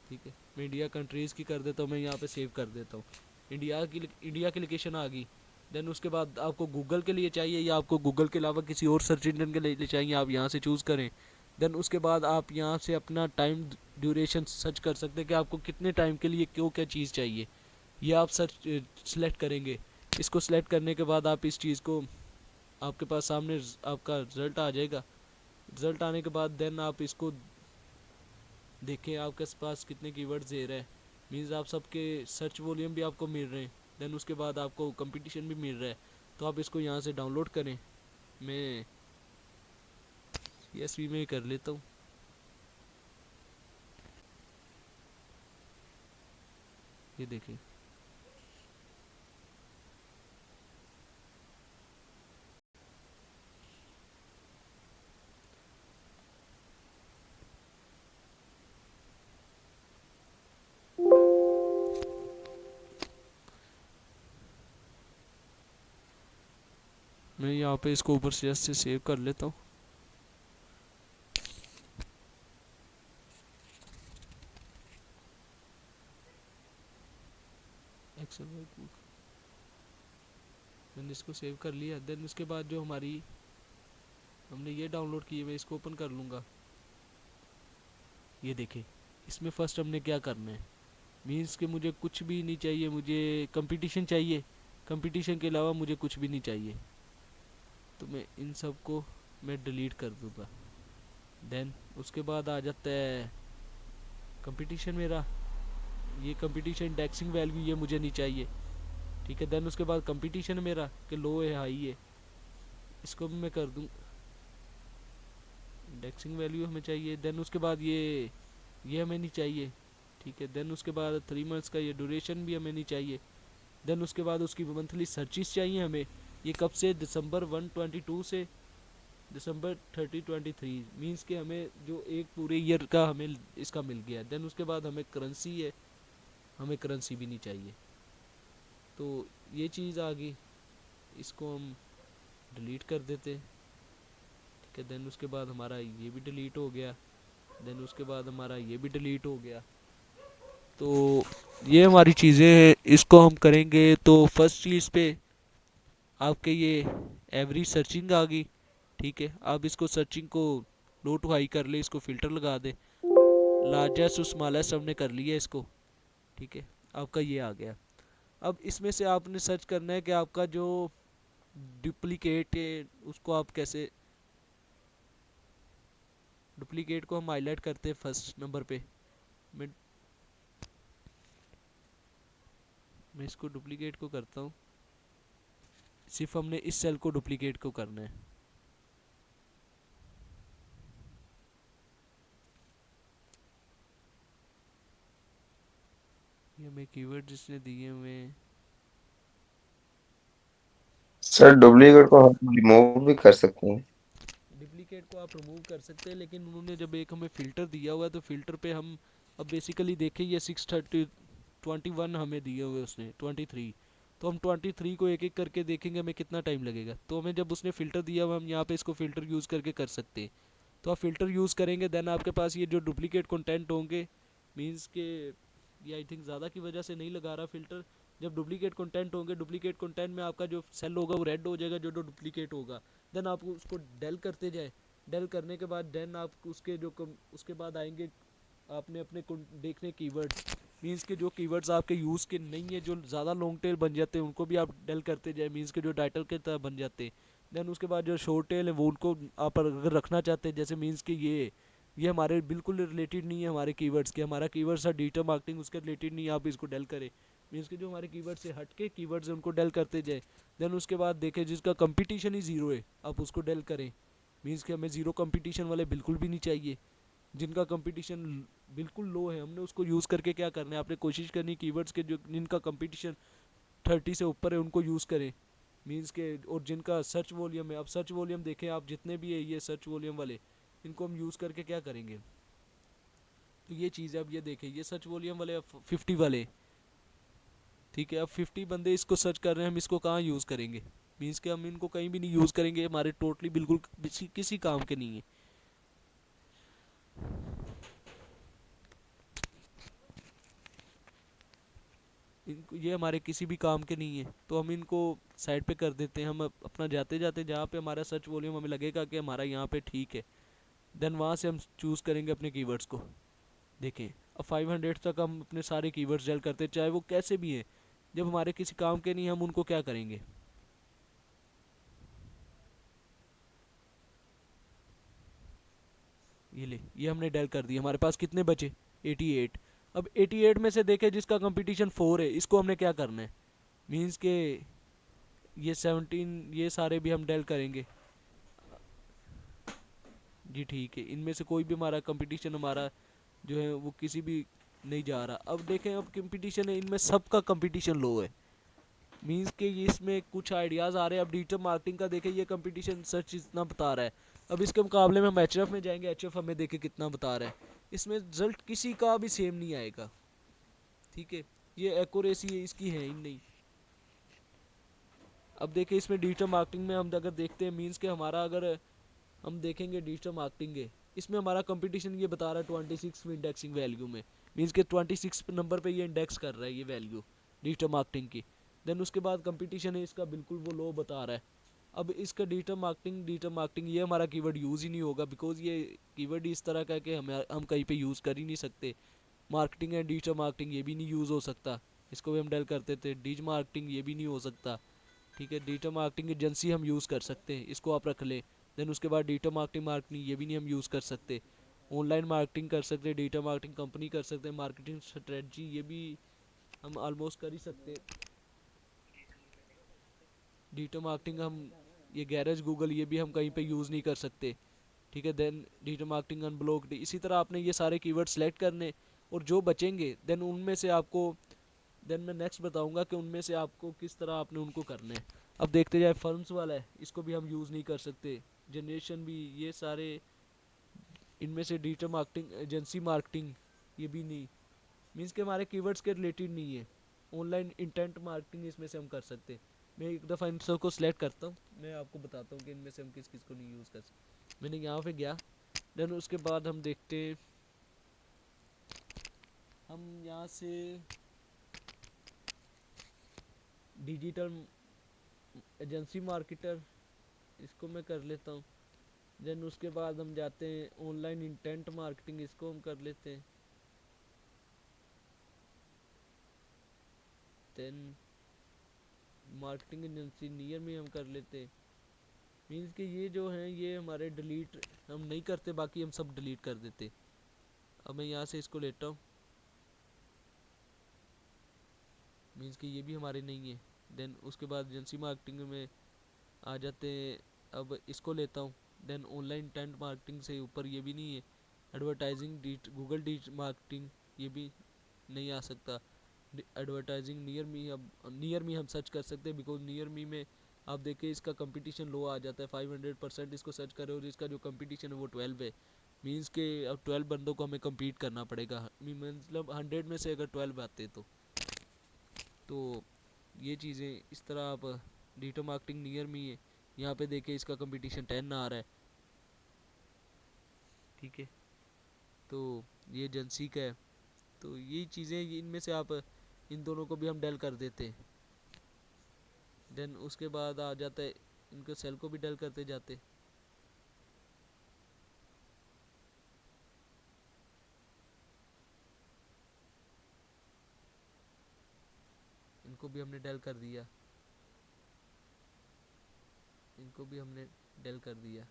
ठीक है, मैं इंडिया कंट्रीज़ की कर देता हूँ, मैं यहाँ पे सेव कर देता हूँ। इंडिया की लोकेशन आ गई। देन उसके बाद आपको गूगल के लिए चाहिए या आपको गूगल के अलावा किसी और सर्च इंजन के लिए चाहिए, आप यहाँ से चूज़ करें। देन उसके बाद आप यहाँ से अपना टाइम ड्यूरेशन सर्च कर सकते हैं कि आपको कितने टाइम के लिए क्यों क्या चीज़ चाहिए, ये आप सर्च सेलेक्ट करेंगे। इसको सेलेक्ट करने के बाद आप इस चीज़ को, आपके पास सामने आपका रिज़ल्ट आ जाएगा। रिज़ल्ट आने के बाद देन आप इसको देखें आपके पास कितने कीवर्ड्स दे रहे हैं। मीन्स आप सबके सर्च वॉल्यूम भी आपको मिल रहे हैं। देन उसके बाद आपको कंपटीशन भी मिल रहा है। तो आप इसको यहाँ से डाउनलोड करें। मैं CSV में ही कर लेता हूँ। ये देखें, मैं यहाँ पे इसको ऊपर से सेव कर लेता हूँ। एक्सेल वर्कबुक मैंने इसको सेव कर लिया। देन उसके बाद जो हमने ये डाउनलोड की है, मैं इसको ओपन कर लूँगा। ये देखें, इसमें फर्स्ट हमने क्या करना है। मीन्स कि मुझे कुछ भी नहीं चाहिए, मुझे कंपटीशन चाहिए। कंपटीशन के अलावा मुझे कुछ भी नहीं चाहिए। तो मैं इन सब को मैं डिलीट कर दूँगा। देन उसके बाद आ जाता है कंपटीशन मेरा। ये कंपटीशन इंडेक्सिंग वैल्यू ये मुझे नहीं चाहिए। ठीक है, देन उसके बाद कंपटीशन मेरा कि लो है हाई है, इसको भी मैं कर दूँ। इंडेक्सिंग वैल्यू हमें चाहिए। देन उसके बाद ये हमें नहीं चाहिए। ठीक है, देन उसके बाद 3 मंथ्स का ये ड्यूरेशन भी हमें नहीं चाहिए। देन उसके बाद उसकी मंथली सर्चिस चाहिए हमें। ये कब से, दिसंबर 1 22 से दिसंबर 30 23। मीन्स कि हमें जो एक पूरे ईयर का हमें इसका मिल गया। देन उसके बाद हमें करेंसी है, हमें करेंसी भी नहीं चाहिए। तो ये चीज़ आ गई, इसको हम डिलीट कर देते। ठीक है, देन उसके बाद हमारा ये भी डिलीट हो गया। देन उसके बाद हमारा ये भी डिलीट हो गया। तो ये हमारी चीज़ें हैं, इसको हम करेंगे। तो फर्स्ट चीज़ पे आपके ये एवरी सर्चिंग आ गई। ठीक है, आप इसको सर्चिंग को लो टू हाई कर ले, इसको फ़िल्टर लगा दे। लार्जेस्ट स्मॉलेस्ट हमने कर लिया इसको। ठीक है, आपका ये आ गया। अब इसमें से आपने सर्च करना है कि आपका जो डुप्लीकेट है उसको आप कैसे, डुप्लीकेट को हम हाईलाइट करते हैं फर्स्ट नंबर पे। मैं मैं इसको डुप्लीकेट को करता हूँ, सिर्फ हमने इस सेल को डुप्लीकेट को करना है। ये हमें कीवर्ड जिसने दिए हुए हैं। सर डुप्लीकेट को हम रिमूव भी कर सकते हैं। डुप्लीकेट को आप रिमूव कर सकते हैं, लेकिन उन्होंने जब एक हमें फ़िल्टर दिया हुआ है तो फ़िल्टर पे हम अब बेसिकली देखें, ये 630 21 हमें दिए हुए उसने 23, तो हम 23 को एक एक करके देखेंगे हमें कितना टाइम लगेगा। तो हमें जब उसने फ़िल्टर दिया हुआ हम यहाँ पे इसको फ़िल्टर यूज़ करके कर सकते हैं। तो आप फ़िल्टर यूज़ करेंगे देन आपके पास ये जो डुप्लीकेट कंटेंट होंगे, मींस के ये आई थिंक ज़्यादा की वजह से नहीं लगा रहा फ़िल्टर। जब डुप्लीकेट कंटेंट होंगे, डुप्लीकेट कंटेंट में आपका जो सेल होगा वो रेड हो जाएगा, जो जो डुप्लीकेट होगा। देन आप उसको डेल करते जाए, डेल करने के बाद देन आप उसके उसके बाद आएंगे आपने अपने देखने कीवर्ड्स, मींस के जो कीवर्ड्स आपके यूज़ के नहीं है, जो ज़्यादा लॉन्ग टेल बन जाते हैं उनको भी आप डेल करते जाए, मींस के जो टाइटल के तरह बन जाते हैं। देन उसके बाद जो शॉर्ट टेल है वो उनको आप अगर रखना चाहते हैं, जैसे मींस के ये हमारे बिल्कुल रिलेटेड नहीं है हमारे कीवर्ड्स के, हमारा कीवर्ड्स है डिजिटल मार्केटिंग, उसके रिलेटेड नहीं है, आप इसको डेल करें। मीन्स के जो हमारे कीवर्ड से हट के कीवर्ड्स हैं उनको डेल करते जाए। देन उसके बाद देखें जिसका कंपटीशन ही ज़ीरो है आप उसको डेल करें। मीन्स कि हमें ज़ीरो कंपटीशन वाले बिल्कुल भी नहीं चाहिए, जिनका कंपटीशन बिल्कुल लो है हमने उसको यूज़ करके क्या करना है, आपने कोशिश करनी कीवर्ड्स के जो जिनका कंपटीशन 30 से ऊपर है उनको यूज़ करें। मीन्स के और जिनका सर्च वॉल्यूम है, अब सर्च वॉल्यूम देखें आप जितने भी है ये सर्च वॉल्यूम वाले, इनको हम यूज़ करके क्या करेंगे। तो ये चीज़ है, अब ये देखें ये सर्च वॉल्यूम वाले 50 वाले, ठीक है, अब 50 बंदे इसको सर्च कर रहे हैं, हम इसको कहाँ यूज़ करेंगे। मीन्स कि हम इनको कहीं भी नहीं यूज़ करेंगे, हमारे टोटली बिल्कुल किसी काम के नहीं है। इनको ये हमारे किसी भी काम के नहीं है, तो हम इनको साइड पे कर देते हैं। हम अपना जाते जाते जहाँ पे हमारा सर्च वॉल्यूम हमें लगेगा कि हमारा यहाँ पे ठीक है, देन वहाँ से हम चूज़ करेंगे अपने कीवर्ड्स को। देखें अब 500 तक हम अपने सारे कीवर्ड्स डल करते चाहे वो कैसे भी हैं, जब हमारे किसी काम के नहीं हम उनको क्या करेंगे। ये ले ये हमने डेल कर दिया, हमारे पास कितने बचे 88। अब 88 में से देखें जिसका कंपटीशन 4 है इसको हमने क्या करना है। मीन्स के ये 17 ये सारे भी हम डेल करेंगे। जी ठीक है, इनमें से कोई भी हमारा कंपटीशन हमारा जो है वो किसी भी नहीं जा रहा। अब देखें अब कंपटीशन है इनमें सबका कंपटीशन लो है, मीन्स के ये इसमें कुछ आइडियाज़ आ रहे हैं। अब डिजिटल मार्केटिंग का देखें ये कंपटीशन सर्च इतना बता रहा है, अब इसके मुकाबले में हम एचएफ में जाएंगे, एचएफ हमें देखें कितना बता रहा है, इसमें रिजल्ट किसी का भी सेम नहीं आएगा। ठीक है, ये एक्यूरेसी है इसकी है ही नहीं। अब देखिए इसमें डिजिटल मार्केटिंग में हम अगर देखते हैं, मीन्स के हमारा अगर हम देखेंगे डिजिटल मार्केटिंग है, इसमें हमारा कंपटीशन ये बता रहा है 26 इंडेक्सिंग वैल्यू में, मीन्स के 26 नंबर पे ये इंडेक्स कर रहा है ये वैल्यू डिजिटल मार्केटिंग की। देन उसके बाद कंपटीशन है इसका बिल्कुल वो लो बता रहा है। अब इसका डिजिटल मार्केटिंग ये हमारा कीवर्ड यूज़ ही नहीं होगा, बिकॉज ये कीवर्ड इस तरह का है कि हम कहीं पे यूज़ कर ही नहीं सकते। मार्केटिंग एंड डिजिटल मार्केटिंग ये भी नहीं यूज़ हो सकता, इसको भी हम डेल करते थे। डिजिटल मार्केटिंग ये भी नहीं हो सकता। ठीक है, डिजिटल मार्केटिंग एजेंसी हम यूज़ कर सकते हैं, इसको आप रख लें। देन उसके बाद डिजिटल मार्केटिंग ये भी नहीं हम यूज़ कर सकते। ऑनलाइन मार्केटिंग कर सकते हैं, डिजिटल मार्केटिंग कंपनी कर सकते हैं, मार्केटिंग स्ट्रेटजी ये भी हम ऑलमोस्ट कर ही सकते हैं। डिजिटल मार्केटिंग हम ये गैरेज गूगल ये भी हम कहीं पे यूज़ नहीं कर सकते। ठीक है, देन डिजिटल मार्केटिंग अनब्लॉक्ड, इसी तरह आपने ये सारे कीवर्ड सेलेक्ट करने, और जो बचेंगे देन उनमें से आपको देन मैं नेक्स्ट बताऊंगा कि उनमें से आपको किस तरह आपने उनको करना है। अब देखते जाए फर्म्स वाला है, इसको भी हम यूज़ नहीं कर सकते। जनरेशन भी ये सारे इनमें से डिजिटल मार्केटिंग एजेंसी मार्केटिंग ये भी नहीं, मीन्स के हमारे कीवर्ड्स के रिलेटेड नहीं है। ऑनलाइन इंटेंट मार्केटिंग इसमें से हम कर सकते हैं। मैं एक दफ़ा इन सबको सिलेक्ट करता हूँ, मैं आपको बताता हूँ कि इनमें से हम किस किस को नहीं यूज़ कर सकते। मैंने यहाँ पे गया, देन उसके बाद हम देखते हैं, हम यहाँ से डिजिटल एजेंसी मार्केटर इसको मैं कर लेता हूँ। देन उसके बाद हम जाते हैं ऑनलाइन इंटेंट मार्केटिंग, इसको हम कर लेते हैं। देन मार्केटिंग एजेंसी नियर में हम कर लेते हैं। मीन्स कि ये जो हैं ये हमारे डिलीट हम नहीं करते, बाकी हम सब डिलीट कर देते। अब मैं यहाँ से इसको लेता हूँ, मीन्स कि ये भी हमारे नहीं है। देन उसके बाद एजेंसी मार्केटिंग में आ जाते हैं। अब इसको लेता हूँ। देन ऑनलाइन इंटेंट मार्केटिंग से ऊपर ये भी नहीं है। एडवर्टाइजिंग गूगल डिजिटल मार्केटिंग ये भी नहीं आ सकता। एडवर्टाइजिंग नियर मी, अब नियर मी हम सर्च कर सकते हैं, बिकॉज नियर मी में आप देखें इसका कंपटीशन लो आ जाता है। 500% इसको सर्च करें और इसका जो कंपटीशन है वो 12 है। मीन्स के अब 12 बंदों को हमें कम्पीट करना पड़ेगा। मतलब 100 में से अगर 12 आते तो ये चीज़ें इस तरह आप डिजिटल मार्केटिंग नियर मी है। यहाँ पे देखें इसका कंपटीशन 10 आ रहा है। ठीक है, तो ये एजेंसी का है। तो यही चीज़ें, इनमें से आप इन दोनों को भी हम डेल कर देते हैं। देन उसके बाद आ जाता है, इनको सेल को भी डेल करते जाते। इनको भी हमने डेल कर दिया, इनको भी हमने डेल कर दिया।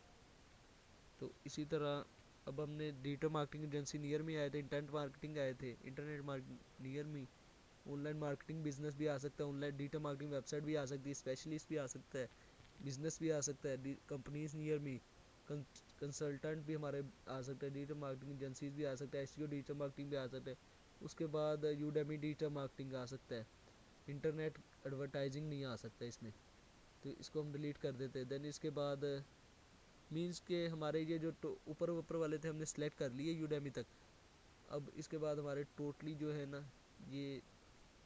तो इसी तरह अब हमने डिजिटल मार्केटिंग एजेंसी नियर में आए थे, इंटेंट मार्केटिंग आए थे, internet marketing near me, online marketing business भी आ सकता है, ऑनलाइन डिजिटल मार्केटिंग वेबसाइट भी आ सकती है, स्पेशलिस्ट भी आ सकता है, बिजनेस भी आ सकता है, कंपनीज नियर मी, कंसल्टेंट भी हमारे आ सकता है, डिजिटल मार्केटिंग एजेंसीज भी आ सकता है, एसईओ डिजिटल मार्केटिंग भी आ सकता है। उसके बाद यूडेमी डिजिटल मार्केटिंग आ सकता है। इंटरनेट एडवर्टाइजिंग नहीं आ सकता इसमें, तो इसको हम डिलीट कर देते हैं। देन इसके बाद मीन्स के हमारे ये जो ऊपर ऊपर वाले थे हमने सेलेक्ट कर लिए यूडेमी तक। अब इसके बाद हमारे टोटली जो है ना, ये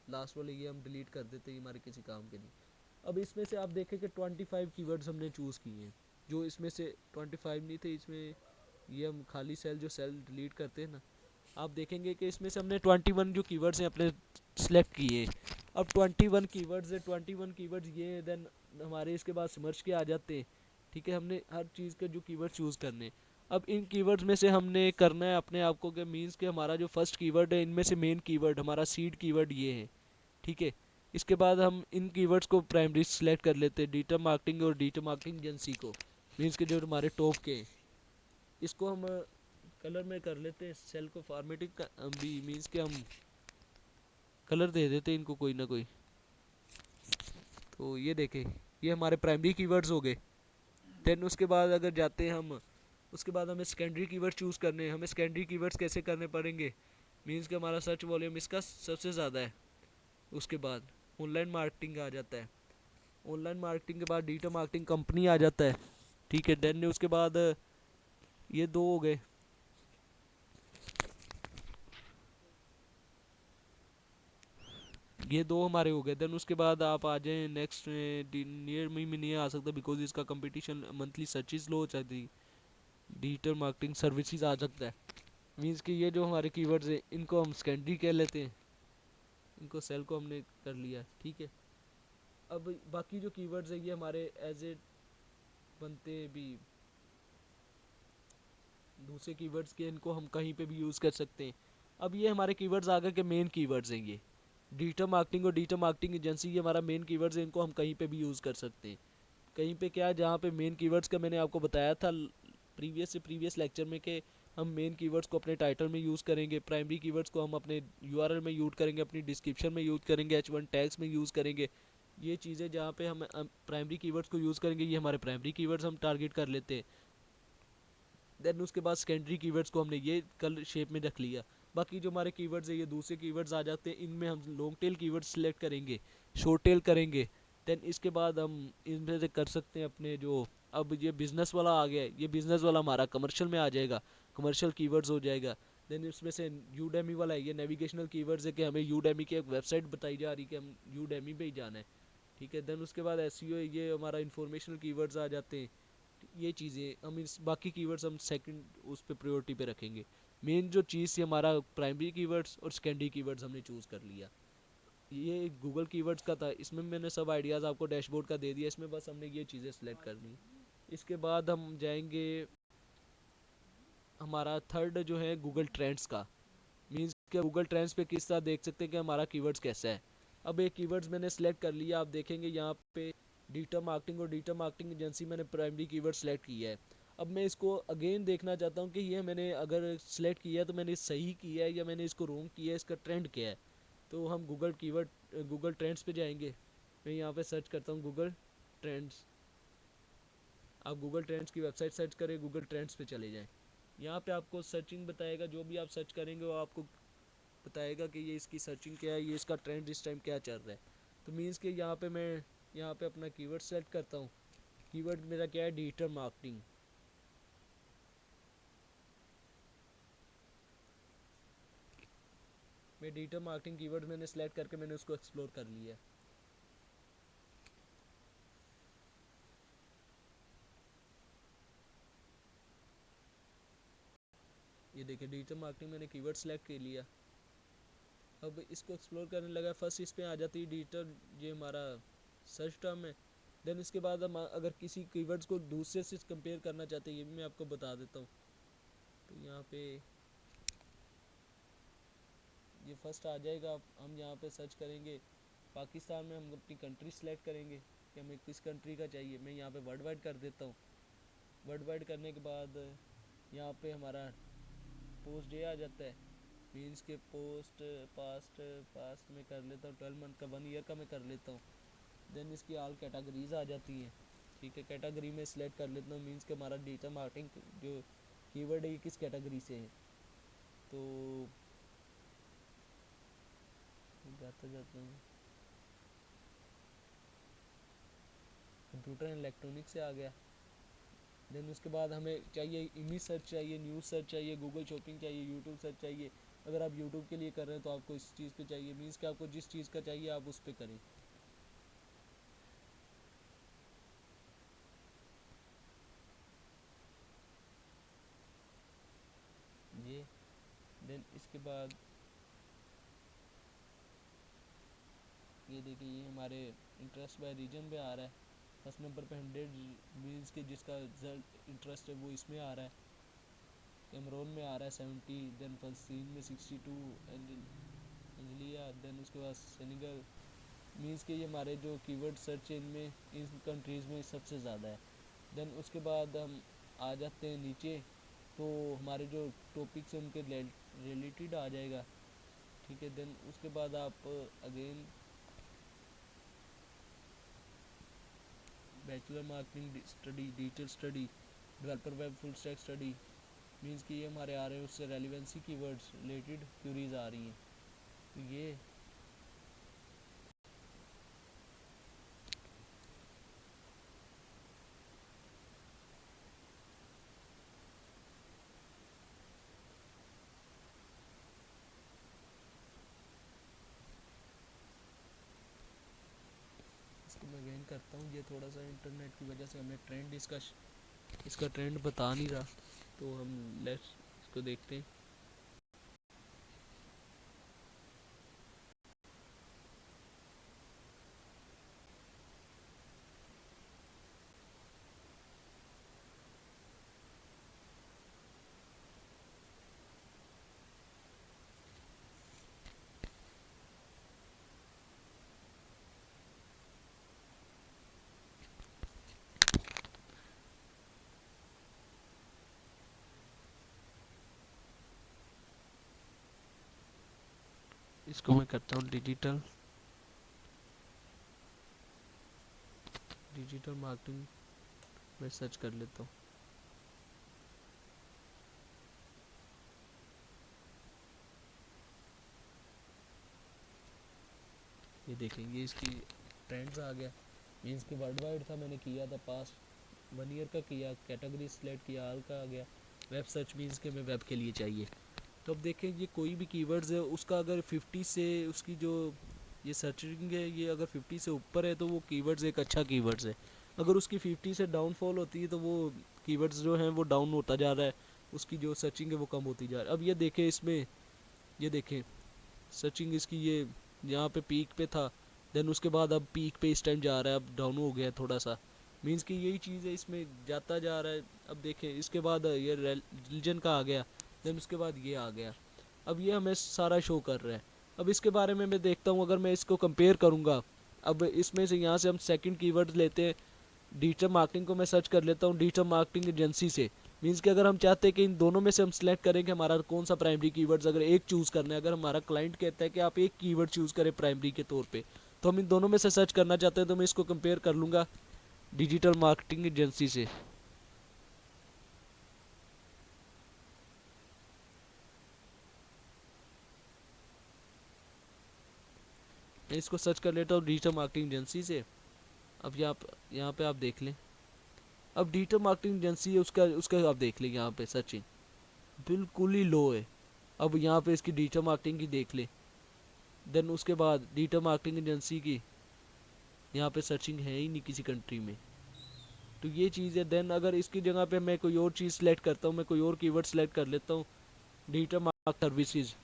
लास्ट वाले ये हम डिलीट कर देते हैं, हमारे किसी काम के नहीं। अब इसमें से आप देखें कि 25 कीवर्ड्स हमने चूज़ किए हैं, जो इसमें से 25 नहीं थे। इसमें ये हम खाली सेल, जो सेल डिलीट करते हैं ना, आप देखेंगे कि इसमें से हमने 21 जो कीवर्ड्स हैं अपने सेलेक्ट किए। अब 21 कीवर्ड्स है, 21 कीवर्ड्स ये, देन हमारे इसके बाद समर्च के आ जाते हैं। ठीक है, हमने हर चीज़ के जो कीवर्ड चूज़ करने। अब इन कीवर्ड्स में से हमने करना है अपने आप को कि मीन्स के हमारा जो फर्स्ट कीवर्ड है, इनमें से मेन कीवर्ड हमारा सीड कीवर्ड ये है। ठीक है, इसके बाद हम इन कीवर्ड्स को प्राइमरी सेलेक्ट कर लेते हैं, डिजिटल मार्केटिंग और डिजिटल मार्केटिंग एजेंसी को, मीन्स के जो हमारे टॉप के हैं। इसको हम कलर में कर लेते हैं, सेल को फॉर्मेटिंग भी, मीन्स के हम कलर दे देते हैं इनको कोई ना कोई। तो ये देखें, ये हमारे प्राइमरी कीवर्ड्स हो गए। देन उसके बाद अगर जाते हैं हम, उसके बाद हमें सेकेंडरी कीवर्ड चूज़ करने हैं। हमें सेकेंडरी कीवर्ड्स कैसे करने पड़ेंगे, मीन्स कि हमारा सर्च वॉल्यूम इसका सबसे ज़्यादा है। उसके बाद ऑनलाइन मार्केटिंग आ जाता है, ऑनलाइन मार्केटिंग के बाद डिजिटल मार्केटिंग कंपनी आ जाता है। ठीक है, देन उसके बाद ये दो हो गए। ये दो हमारे हो गए। देन उसके बाद आप आ जाएं नेक्स्ट, नियर मी में नहीं आ सकता बिकॉज इसका कंपटीशन मंथली सर्चिज लो हो जाती। डिजिटल मार्केटिंग सर्विसेज आ सकता है। मीन्स कि ये जो हमारे कीवर्ड्स हैं इनको हम सेकेंडरी कह लेते हैं, इनको सेल को हमने कर लिया। ठीक है, अब बाकी जो कीवर्ड्स हैं ये हमारे एज ए बनते भी दूसरे कीवर्ड्स के, इनको हम कहीं पे भी यूज़ कर सकते हैं। अब ये हमारे कीवर्ड्स आ गए के मेन कीवर्ड्स हैं। ये डिजिटल मार्केटिंग और डिजिटल मार्केटिंग एजेंसी, ये हमारा मेन कीवर्ड्स है, इनको हम कहीं पे भी यूज़ कर सकते हैं। कहीं पे क्या, जहाँ पे मेन कीवर्ड्स का मैंने आपको बताया था प्रीवियस लेक्चर में कि हम मेन कीवर्ड्स को अपने टाइटल में यूज़ करेंगे, प्राइमरी कीवर्ड्स को हम अपने यूआरएल में यूज़ करेंगे, अपनी डिस्क्रिप्शन में यूज़ करेंगे, H1 टैग्स में यूज़ करेंगे। ये चीज़ें जहाँ पे हम प्राइमरी कीवर्ड्स को यूज़ करेंगे, ये हमारे प्राइमरी कीवर्ड्स हम टारगेट कर लेते हैं। देन उसके बाद सेकेंडरी कीवर्ड्स को हमने ये कल शेप में रख लिया। बाकी जो हमारे कीवर्ड्स है ये दूसरे कीवर्ड्स आ जाते हैं, इनमें हम लॉन्ग टेल कीवर्ड्स सेलेक्ट करेंगे, शॉर्ट टेल करेंगे। देन इसके बाद हम इनमें से कर सकते हैं अपने जो, अब ये बिज़नेस वाला आ गया है, ये बिज़नेस वाला हमारा कमर्शियल में आ जाएगा, कमर्शियल कीवर्ड्स हो जाएगा। देन इसमें से यूडेमी वाला है, ये नेविगेशनल कीवर्ड्स है कि हमें यूडेमी की एक वेबसाइट बताई जा रही है कि हम यूडेमी पे ही जाना है। ठीक है, देन उसके बाद एसईओ, ये हमारा इंफॉर्मेशनल कीवर्ड्स आ जाते हैं। ये चीज़ें हम इस बाकी कीवर्ड्स हम सेकंड उस पर प्रायोरिटी पे रखेंगे। मेन जो चीज़ थी हमारा प्राइमरी कीवर्ड्स और सेकेंडरी कीवर्ड्स हमने चूज़ कर लिया। ये गूगल कीवर्ड्स का था, इसमें मैंने सब आइडियाज़ आपको डैशबोर्ड का दे दिया, इसमें बस हमने ये चीज़ें सेलेक्ट करनी। इसके बाद हम जाएंगे हमारा थर्ड जो है गूगल ट्रेंड्स का। मीन्स कि गूगल ट्रेंड्स पे किस तरह देख सकते हैं कि हमारा कीवर्ड्स कैसा है। अब ये कीवर्ड्स मैंने सेलेक्ट कर लिया, आप देखेंगे यहाँ पे डिजिटल मार्केटिंग और डिजिटल मार्केटिंग एजेंसी मैंने प्राइमरी कीवर्ड सेलेक्ट किया है। अब मैं इसको अगेन देखना चाहता हूँ कि ये मैंने अगर सेलेक्ट किया है तो मैंने सही किया है या मैंने इसको रॉन्ग किया है, इसका ट्रेंड क्या है। तो हम गूगल ट्रेंड्स पे जाएंगे। मैं यहाँ पे सर्च करता हूँ गूगल ट्रेंड्स। आप गूगल ट्रेंड्स की वेबसाइट सर्च करें, गूगल ट्रेंड्स पे चले जाएं। यहाँ पे आपको सर्चिंग बताएगा, जो भी आप सर्च करेंगे वो आपको बताएगा कि ये इसकी सर्चिंग क्या है, ये इसका ट्रेंड इस टाइम क्या चल रहा है। तो मीन्स कि यहाँ पे मैं यहाँ पे अपना कीवर्ड सेलेक्ट करता हूँ। कीवर्ड मेरा क्या है, डिजिटल मार्केटिंग। मैं डिजिटल मार्केटिंग कीवर्ड मैंने सेलेक्ट करके मैंने उसको एक्सप्लोर कर लिया। ये देखिए डिजिटल मार्केटिंग मैंने कीवर्ड सेलेक्ट कर लिया। अब इसको एक्सप्लोर करने लगा। फर्स्ट इस पे आ जाती है डिजिटल, ये हमारा सर्च टर्म है। देन इसके बाद हम अगर किसी कीवर्ड्स को दूसरे से कंपेयर करना चाहते हैं, ये भी मैं आपको बता देता हूँ। तो यहाँ पे ये फर्स्ट आ जाएगा। हम यहाँ पे सर्च करेंगे पाकिस्तान में, हम अपनी कंट्री सेलेक्ट करेंगे कि हमें किस कंट्री का चाहिए। मैं यहाँ पे वर्ल्ड वाइड कर देता हूँ। वर्ल्ड वाइड करने के बाद यहाँ पे हमारा पोस्ट डे आ जाता है। मीन्स के पोस्ट पास्ट में कर लेता हूँ, 12 मंथ का, 1 ईयर का मैं कर लेता हूँ। देन इसकी ऑल कैटेगरीज आ जाती हैं। ठीक है, कैटेगरी में सिलेक्ट कर लेता हूँ। मीन्स के हमारा डिजिटल मार्केटिंग जो कीवर्ड है ये किस कैटेगरी से है। तो जाता जाता हूँ कंप्यूटर एंड इलेक्ट्रॉनिक से आ गया। देन उसके बाद हमें चाहिए इमेज सर्च चाहिए, न्यूज़ सर्च चाहिए, गूगल शॉपिंग चाहिए, यूट्यूब सर्च चाहिए। अगर आप यूट्यूब के लिए कर रहे हैं तो आपको इस चीज़ पे चाहिए। मीन्स कि आपको जिस चीज़ का चाहिए आप उस पर करें। ये देन इसके बाद ये देखिए ये हमारे इंटरेस्ट बाय रीजन पे आ रहा है। फर्स्ट नंबर पे 100 मीन्स के जिसका इंटरेस्ट है वो इसमें आ रहा है। कैमरून में आ रहा है 70। देन फलस्तीन में 62, एंजलिया। देन उसके बाद सेनेगल। मीन्स के ये हमारे जो कीवर्ड सर्च है इनमें इन कंट्रीज़ में सबसे ज़्यादा है। देन उसके बाद हम आ जाते हैं नीचे, तो हमारे जो टॉपिक्स हैं उनके रिलेटेड आ जाएगा। ठीक है, देन उसके बाद आप again bachelor marketing study, digital study, developer web full stack study. Means कि ये हमारे आ रहे हैं उससे रेलिवेंसी कीवर्ड्स रिलेटेड क्यूरीज आ रही हैं। तो ये इसको मैं अगेन करता हूँ। ये थोड़ा सा इंटरनेट की वजह से हमें ट्रेंड इसका ट्रेंड बता नहीं रहा। तो हम लेट्स इसको देखते हैं। इसको मैं करता हूँ डिजिटल मार्केटिंग में सर्च कर लेता हूँ। ये देखें ये इसकी ट्रेंड्स आ गया। मीन्स कि वर्ल्ड वाइड था, मैंने किया था पास्ट 1 ईयर का किया, कैटेगरी सिलेक्ट किया, हाल का आ गया। वेब सर्च मीन्स के मैं वेब के लिए चाहिए। तो अब देखें ये कोई भी कीवर्ड्स है उसका अगर 50 से उसकी जो ये सर्चिंग है ये अगर 50 से ऊपर है तो वो कीवर्ड्स एक अच्छा कीवर्ड्स है। अगर उसकी 50 से डाउनफॉल होती है तो वो कीवर्ड्स जो हैं वो डाउन होता जा रहा है, उसकी जो सर्चिंग है वो कम होती जा रही है। अब ये देखें इसमें, ये देखें सर्चिंग इसकी ये यहाँ पे पीक पे था। देन उसके बाद अब पीक पे इस टाइम जा रहा है, अब डाउन हो गया थोड़ा सा। मीन्स कि यही चीज़ है, इसमें जाता जा रहा है। अब देखें इसके बाद ये रिलीजन का आ गया। देन उसके बाद ये आ गया। अब ये हमें सारा शो कर रहा है। अब इसके बारे में मैं देखता हूँ, अगर मैं इसको कंपेयर करूँगा। अब इसमें से यहाँ से हम सेकंड कीवर्ड लेते हैं। डिजिटल मार्केटिंग को मैं सर्च कर लेता हूँ डिजिटल मार्केटिंग एजेंसी से। मीन्स कि अगर हम चाहते हैं कि इन दोनों में से हम सेलेक्ट करें कि हमारा कौन सा प्राइमरी कीवर्ड्स, अगर एक चूज़ करना है, अगर हमारा क्लाइंट कहता है कि आप एक कीवर्ड चूज़ करें प्राइमरी के तौर पे, तो हम इन दोनों में से सर्च करना चाहते हैं, तो मैं इसको कंपेयर कर लूँगा डिजिटल मार्केटिंग एजेंसी से। मैं इसको सर्च कर लेता हूँ डिजिटल मार्केटिंग एजेंसी से। अब यहाँ पे आप देख लें, अब डिजिटल मार्केटिंग एजेंसी है, उसका उसका आप देख लें यहाँ पे सर्चिंग बिल्कुल ही लो है। अब यहाँ पे इसकी डिजिटल मार्केटिंग की देख लें, देन उसके बाद डिजिटल मार्केटिंग एजेंसी की यहाँ पे सर्चिंग है ही नहीं किसी कंट्री में। तो ये चीज़ है। देन अगर इसकी जगह पे मैं कोई और चीज़ सेलेक्ट करता हूँ, मैं कोई और कीवर्ड सेलेक्ट कर लेता हूँ, डिजिटल मार्केटिंग सर्विसेज,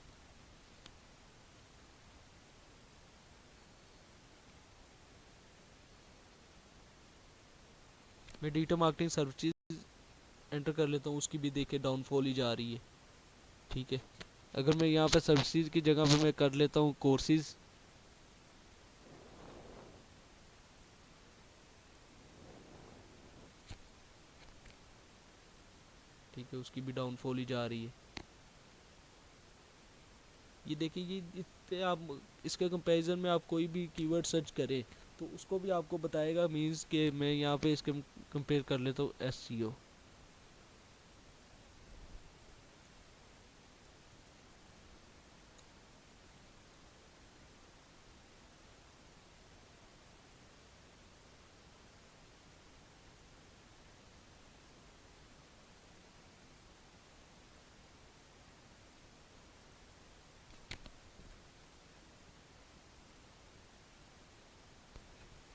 मैं डिजिटल मार्केटिंग सर्विसेज एंटर कर लेता हूँ, उसकी भी देखे डाउनफॉल ही जा रही है। ठीक है, अगर मैं यहाँ पे सर्विसेज की जगह पे मैं कर लेता हूँ कोर्सेज, ठीक है, उसकी भी डाउनफॉल ही जा रही है। ये देखिए, ये इस पे आप इसके कंपैरिजन में आप कोई भी कीवर्ड सर्च करें तो उसको भी आपको बताएगा। मींस के मैं यहाँ पे इसके कंपेयर कर लेता हूँ एसईओ।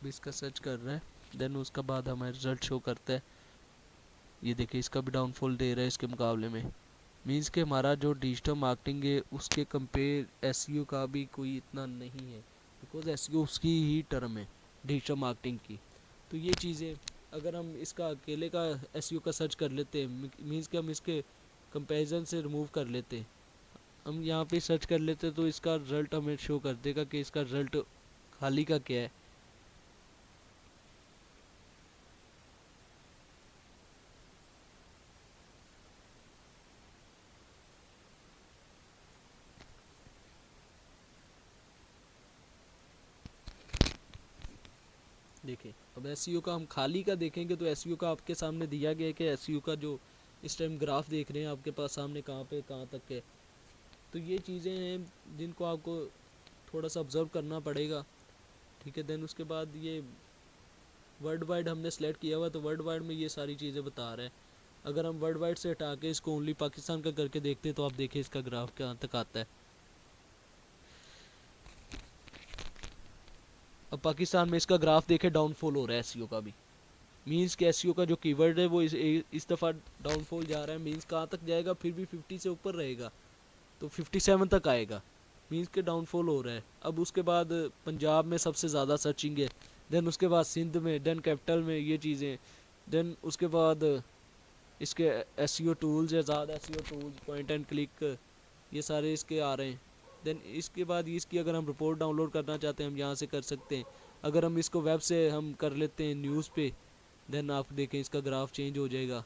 भी इसका सर्च कर रहा है, देन उसका बाद हमें रिजल्ट शो करता है। ये देखिए, इसका भी डाउनफॉल दे रहा है इसके मुकाबले में। मींस के हमारा जो डिजिटल मार्केटिंग है उसके कंपेयर एसईओ का भी कोई इतना नहीं है, बिकॉज एसईओ उसकी ही टर्म है डिजिटल मार्केटिंग की। तो ये चीज़ें अगर हम इसका अकेले का एसईओ का सर्च कर लेते हैं, मींस के हम इसके कंपैरिजन से रिमूव कर लेते हैं, हम यहाँ पे सर्च कर लेते हैं, तो इसका रिजल्ट हमें शो कर देगा कि इसका रिजल्ट खाली का क्या है। देखिए, अब एसईओ का हम खाली का देखेंगे तो एसईओ का आपके सामने दिया गया है कि एसईओ का जो इस टाइम ग्राफ देख रहे हैं आपके पास सामने, कहाँ पे कहाँ तक है। तो ये चीज़ें हैं जिनको आपको थोड़ा सा ऑब्जर्व करना पड़ेगा। ठीक है, देन उसके बाद ये वर्ल्ड वाइड हमने सेलेक्ट किया हुआ, तो वर्ल्ड वाइड में ये सारी चीज़ें बता रहा है। अगर हम वर्ल्ड वाइड से हटा के इसको ओनली पाकिस्तान का करके देखते हैं तो आप देखिए इसका ग्राफ कहाँ तक आता है। अब पाकिस्तान में इसका ग्राफ देखे डाउनफॉल हो रहा है एसईओ का भी। मीन्स के एसईओ का जो कीवर्ड है वो इस दफ़ा डाउनफॉल जा रहा है। मीन्स कहाँ तक जाएगा, फिर भी 50 से ऊपर रहेगा तो 57 तक आएगा। मीन्स के डाउनफॉल हो रहा है। अब उसके बाद पंजाब में सबसे ज़्यादा सर्चिंग है, देन उसके बाद सिंध में, देन कैपिटल में, ये चीज़ें। देन उसके बाद इसके एसईओ टूल्स है, ज़्यादा SEO tools, point and click, ये सारे इसके आ रहे हैं। देन इसके बाद इसकी अगर हम रिपोर्ट डाउनलोड करना चाहते हैं हम यहाँ से कर सकते हैं। अगर हम इसको वेब से हम कर लेते हैं न्यूज़ पे, देन आप देखें इसका ग्राफ चेंज हो जाएगा।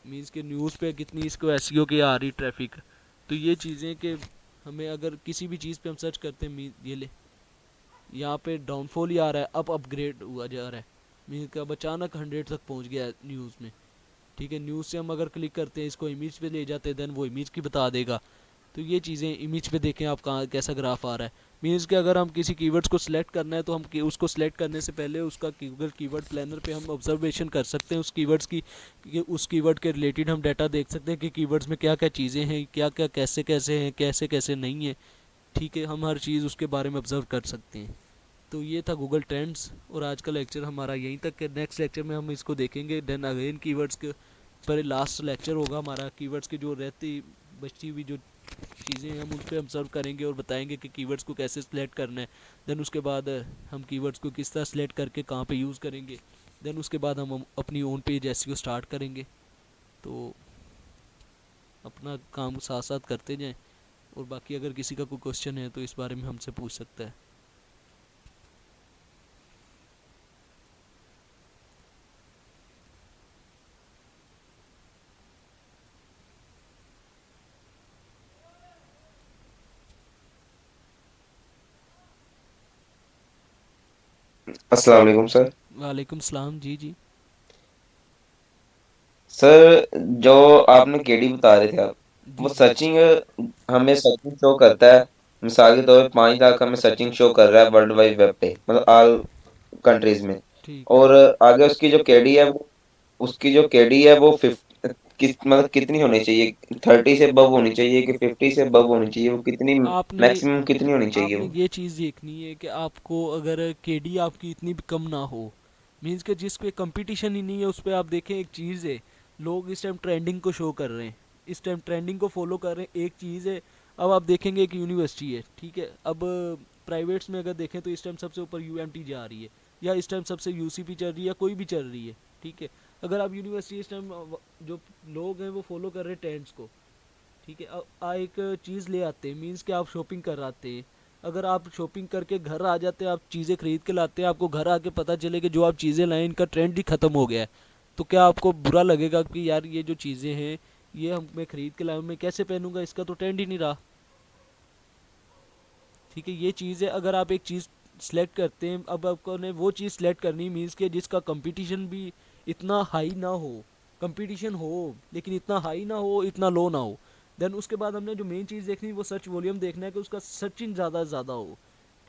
मीन्स के न्यूज़ पे कितनी इसको एसईओ की आ रही ट्रैफिक। तो ये चीज़ें कि हमें अगर किसी भी चीज़ पे हम सर्च करते हैं, ये ले यहाँ पे डाउनफॉल ही आ रहा है, अब अपग्रेड हुआ जा रहा है। मीन्स का अब अचानक 100 तक पहुँच गया है न्यूज़ में। ठीक है, न्यूज़ से हम अगर क्लिक करते हैं, इसको इमेज पे ले जाते हैं, देन वो इमेज की बता देगा। तो ये चीज़ें इमेज पे देखें आप कहाँ कैसा ग्राफ आ रहा है। मीन्स कि अगर हम किसी कीवर्ड्स को सिलेक्ट करना है तो हम उसको सिलेक्ट करने से पहले उसका कीवर्ड प्लानर पे हम ऑब्जर्वेशन कर सकते हैं उस कीवर्ड्स की, कि उस कीवर्ड के रिलेटेड हम डाटा देख सकते हैं कि कीवर्ड्स में क्या क्या चीज़ें हैं, क्या क्या कैसे कैसे हैं, कैसे कैसे नहीं है। ठीक है, हम हर चीज़ उसके बारे में ऑब्जर्व कर सकते हैं। तो ये था गूगल ट्रेंड्स, और आज का लेक्चर हमारा यहीं तक है। नेक्स्ट लेक्चर में हम इसको देखेंगे, देन अगेन कीवर्ड्स के पर लास्ट लेक्चर होगा हमारा। कीवर्ड्स की जो रहती बची हुई जो चीज़ें हैं हम उन पर ऑब्जर्व करेंगे और बताएंगे कि कीवर्ड्स को कैसे सिलेक्ट करना है। देन उसके बाद हम कीवर्ड्स को किस तरह सिलेक्ट करके कहाँ पे यूज़ करेंगे। देन उसके बाद हम अपनी ओन पेज ऐसी को स्टार्ट करेंगे। तो अपना काम साथ साथ करते जाएं, और बाकी अगर किसी का कोई क्वेश्चन है तो इस बारे में हमसे पूछ सकता है। अस्सलाम वालेकुम सर। वालेकुम सलाम। जी जी। सर, जो आपने केडी बता रहे थे आप, वो जी जी। सर्चिंग हमें सर्चिंग शो करता है। मिसाल के तौर पे 5 लाख हमें सर्चिंग शो कर रहा है वर्ल्ड वाइड वेब पे, मतलब ऑल कंट्रीज में। ठीक है। और आगे उसकी जो केडी है वो, उसकी जो केडी है वो मतलब कितनी होनी चाहिए? 30 से अबव होनी चाहिए कि 50 से अबव होनी चाहिए? वो कितनी, आपने मैक्सिमम कितनी होनी चाहिए आपने वो? ये चीज़ देखनी है कि आपको अगर केडी आपकी इतनी भी कम ना हो, मीन्स कि जिस पे कंपटीशन ही नहीं है उस पे आप देखें एक चीज़ है, लोग इस टाइम ट्रेंडिंग को शो कर रहे हैं, इस टाइम ट्रेंडिंग को फॉलो कर रहे हैं, एक चीज़ है। अब आप देखेंगे एक यूनिवर्सिटी है, ठीक है, अब प्राइवेट्स में अगर देखें तो इस टाइम सबसे ऊपर यूएमटी जा रही है, या इस टाइम सबसे यूसीपी चल रही है, या कोई भी चल रही है, ठीक है। अगर आप यूनिवर्सिटी इस टाइम जो लोग हैं वो फॉलो कर रहे हैं ट्रेंड्स को, ठीक है। अब एक चीज़ ले आते हैं, मीन्स कि आप शॉपिंग कर आते हैं, अगर आप शॉपिंग करके घर आ जाते हैं, आप चीज़ें खरीद के लाते हैं, आपको घर आके पता चले कि जो आप चीज़ें लाए इनका ट्रेंड ही ख़त्म हो गया है, तो क्या आपको बुरा लगेगा कि यार ये जो चीज़ें हैं ये हम मैं ख़रीद के लाया हूँ, मैं कैसे पहनूंगा, इसका तो ट्रेंड ही नहीं रहा, ठीक है। ये चीज़ है, अगर आप एक चीज़ सेलेक्ट करते हैं, अब आपको ने वो चीज़ सेलेक्ट करनी मीन्स कि जिसका कंपटीशन भी इतना हाई ना हो, कंपटीशन हो लेकिन इतना हाई ना हो, इतना लो ना हो। देन उसके बाद हमने जो मेन चीज़ देखनी है वो सर्च वॉल्यूम देखना है कि उसका सर्चिंग ज़्यादा से ज़्यादा हो।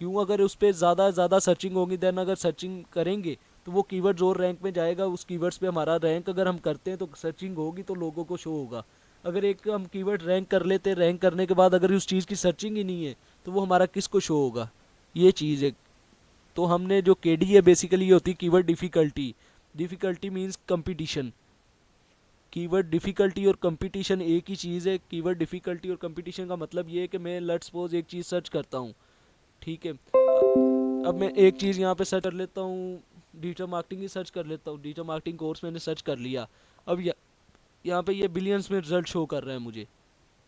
क्यों? अगर उस पर ज़्यादा से ज़्यादा सर्चिंग होगी, देन अगर सर्चिंग करेंगे तो वो कीवर्ड्स और रैंक में जाएगा, उस कीवर्ड्स पे हमारा रैंक अगर हम करते हैं तो सर्चिंग होगी तो लोगों को शो होगा। अगर एक हम कीवर्ड रैंक कर लेते हैं, रैंक करने के बाद अगर उस चीज़ की सर्चिंग ही नहीं है तो वो हमारा किसको शो होगा, ये चीज़ है। तो हमने जो केडी है बेसिकली ये होती है keyword difficulty. Difficulty means competition. Keyword difficulty और कंपटीशन एक ही चीज़ है। कीवर्ड डिफ़िकल्टी और कंपटीशन का मतलब ये है कि मैं लेट्स सपोज एक चीज़ सर्च करता हूँ, ठीक है। अब मैं एक चीज़ यहाँ पे सर्च कर लेता हूँ, डिजिटल मार्केटिंग ही सर्च कर लेता हूँ, डिजिटल मार्केटिंग कोर्स मैंने सर्च कर लिया। अब यहाँ पे ये बिलियंस में रिजल्ट शो कर रहा है मुझे,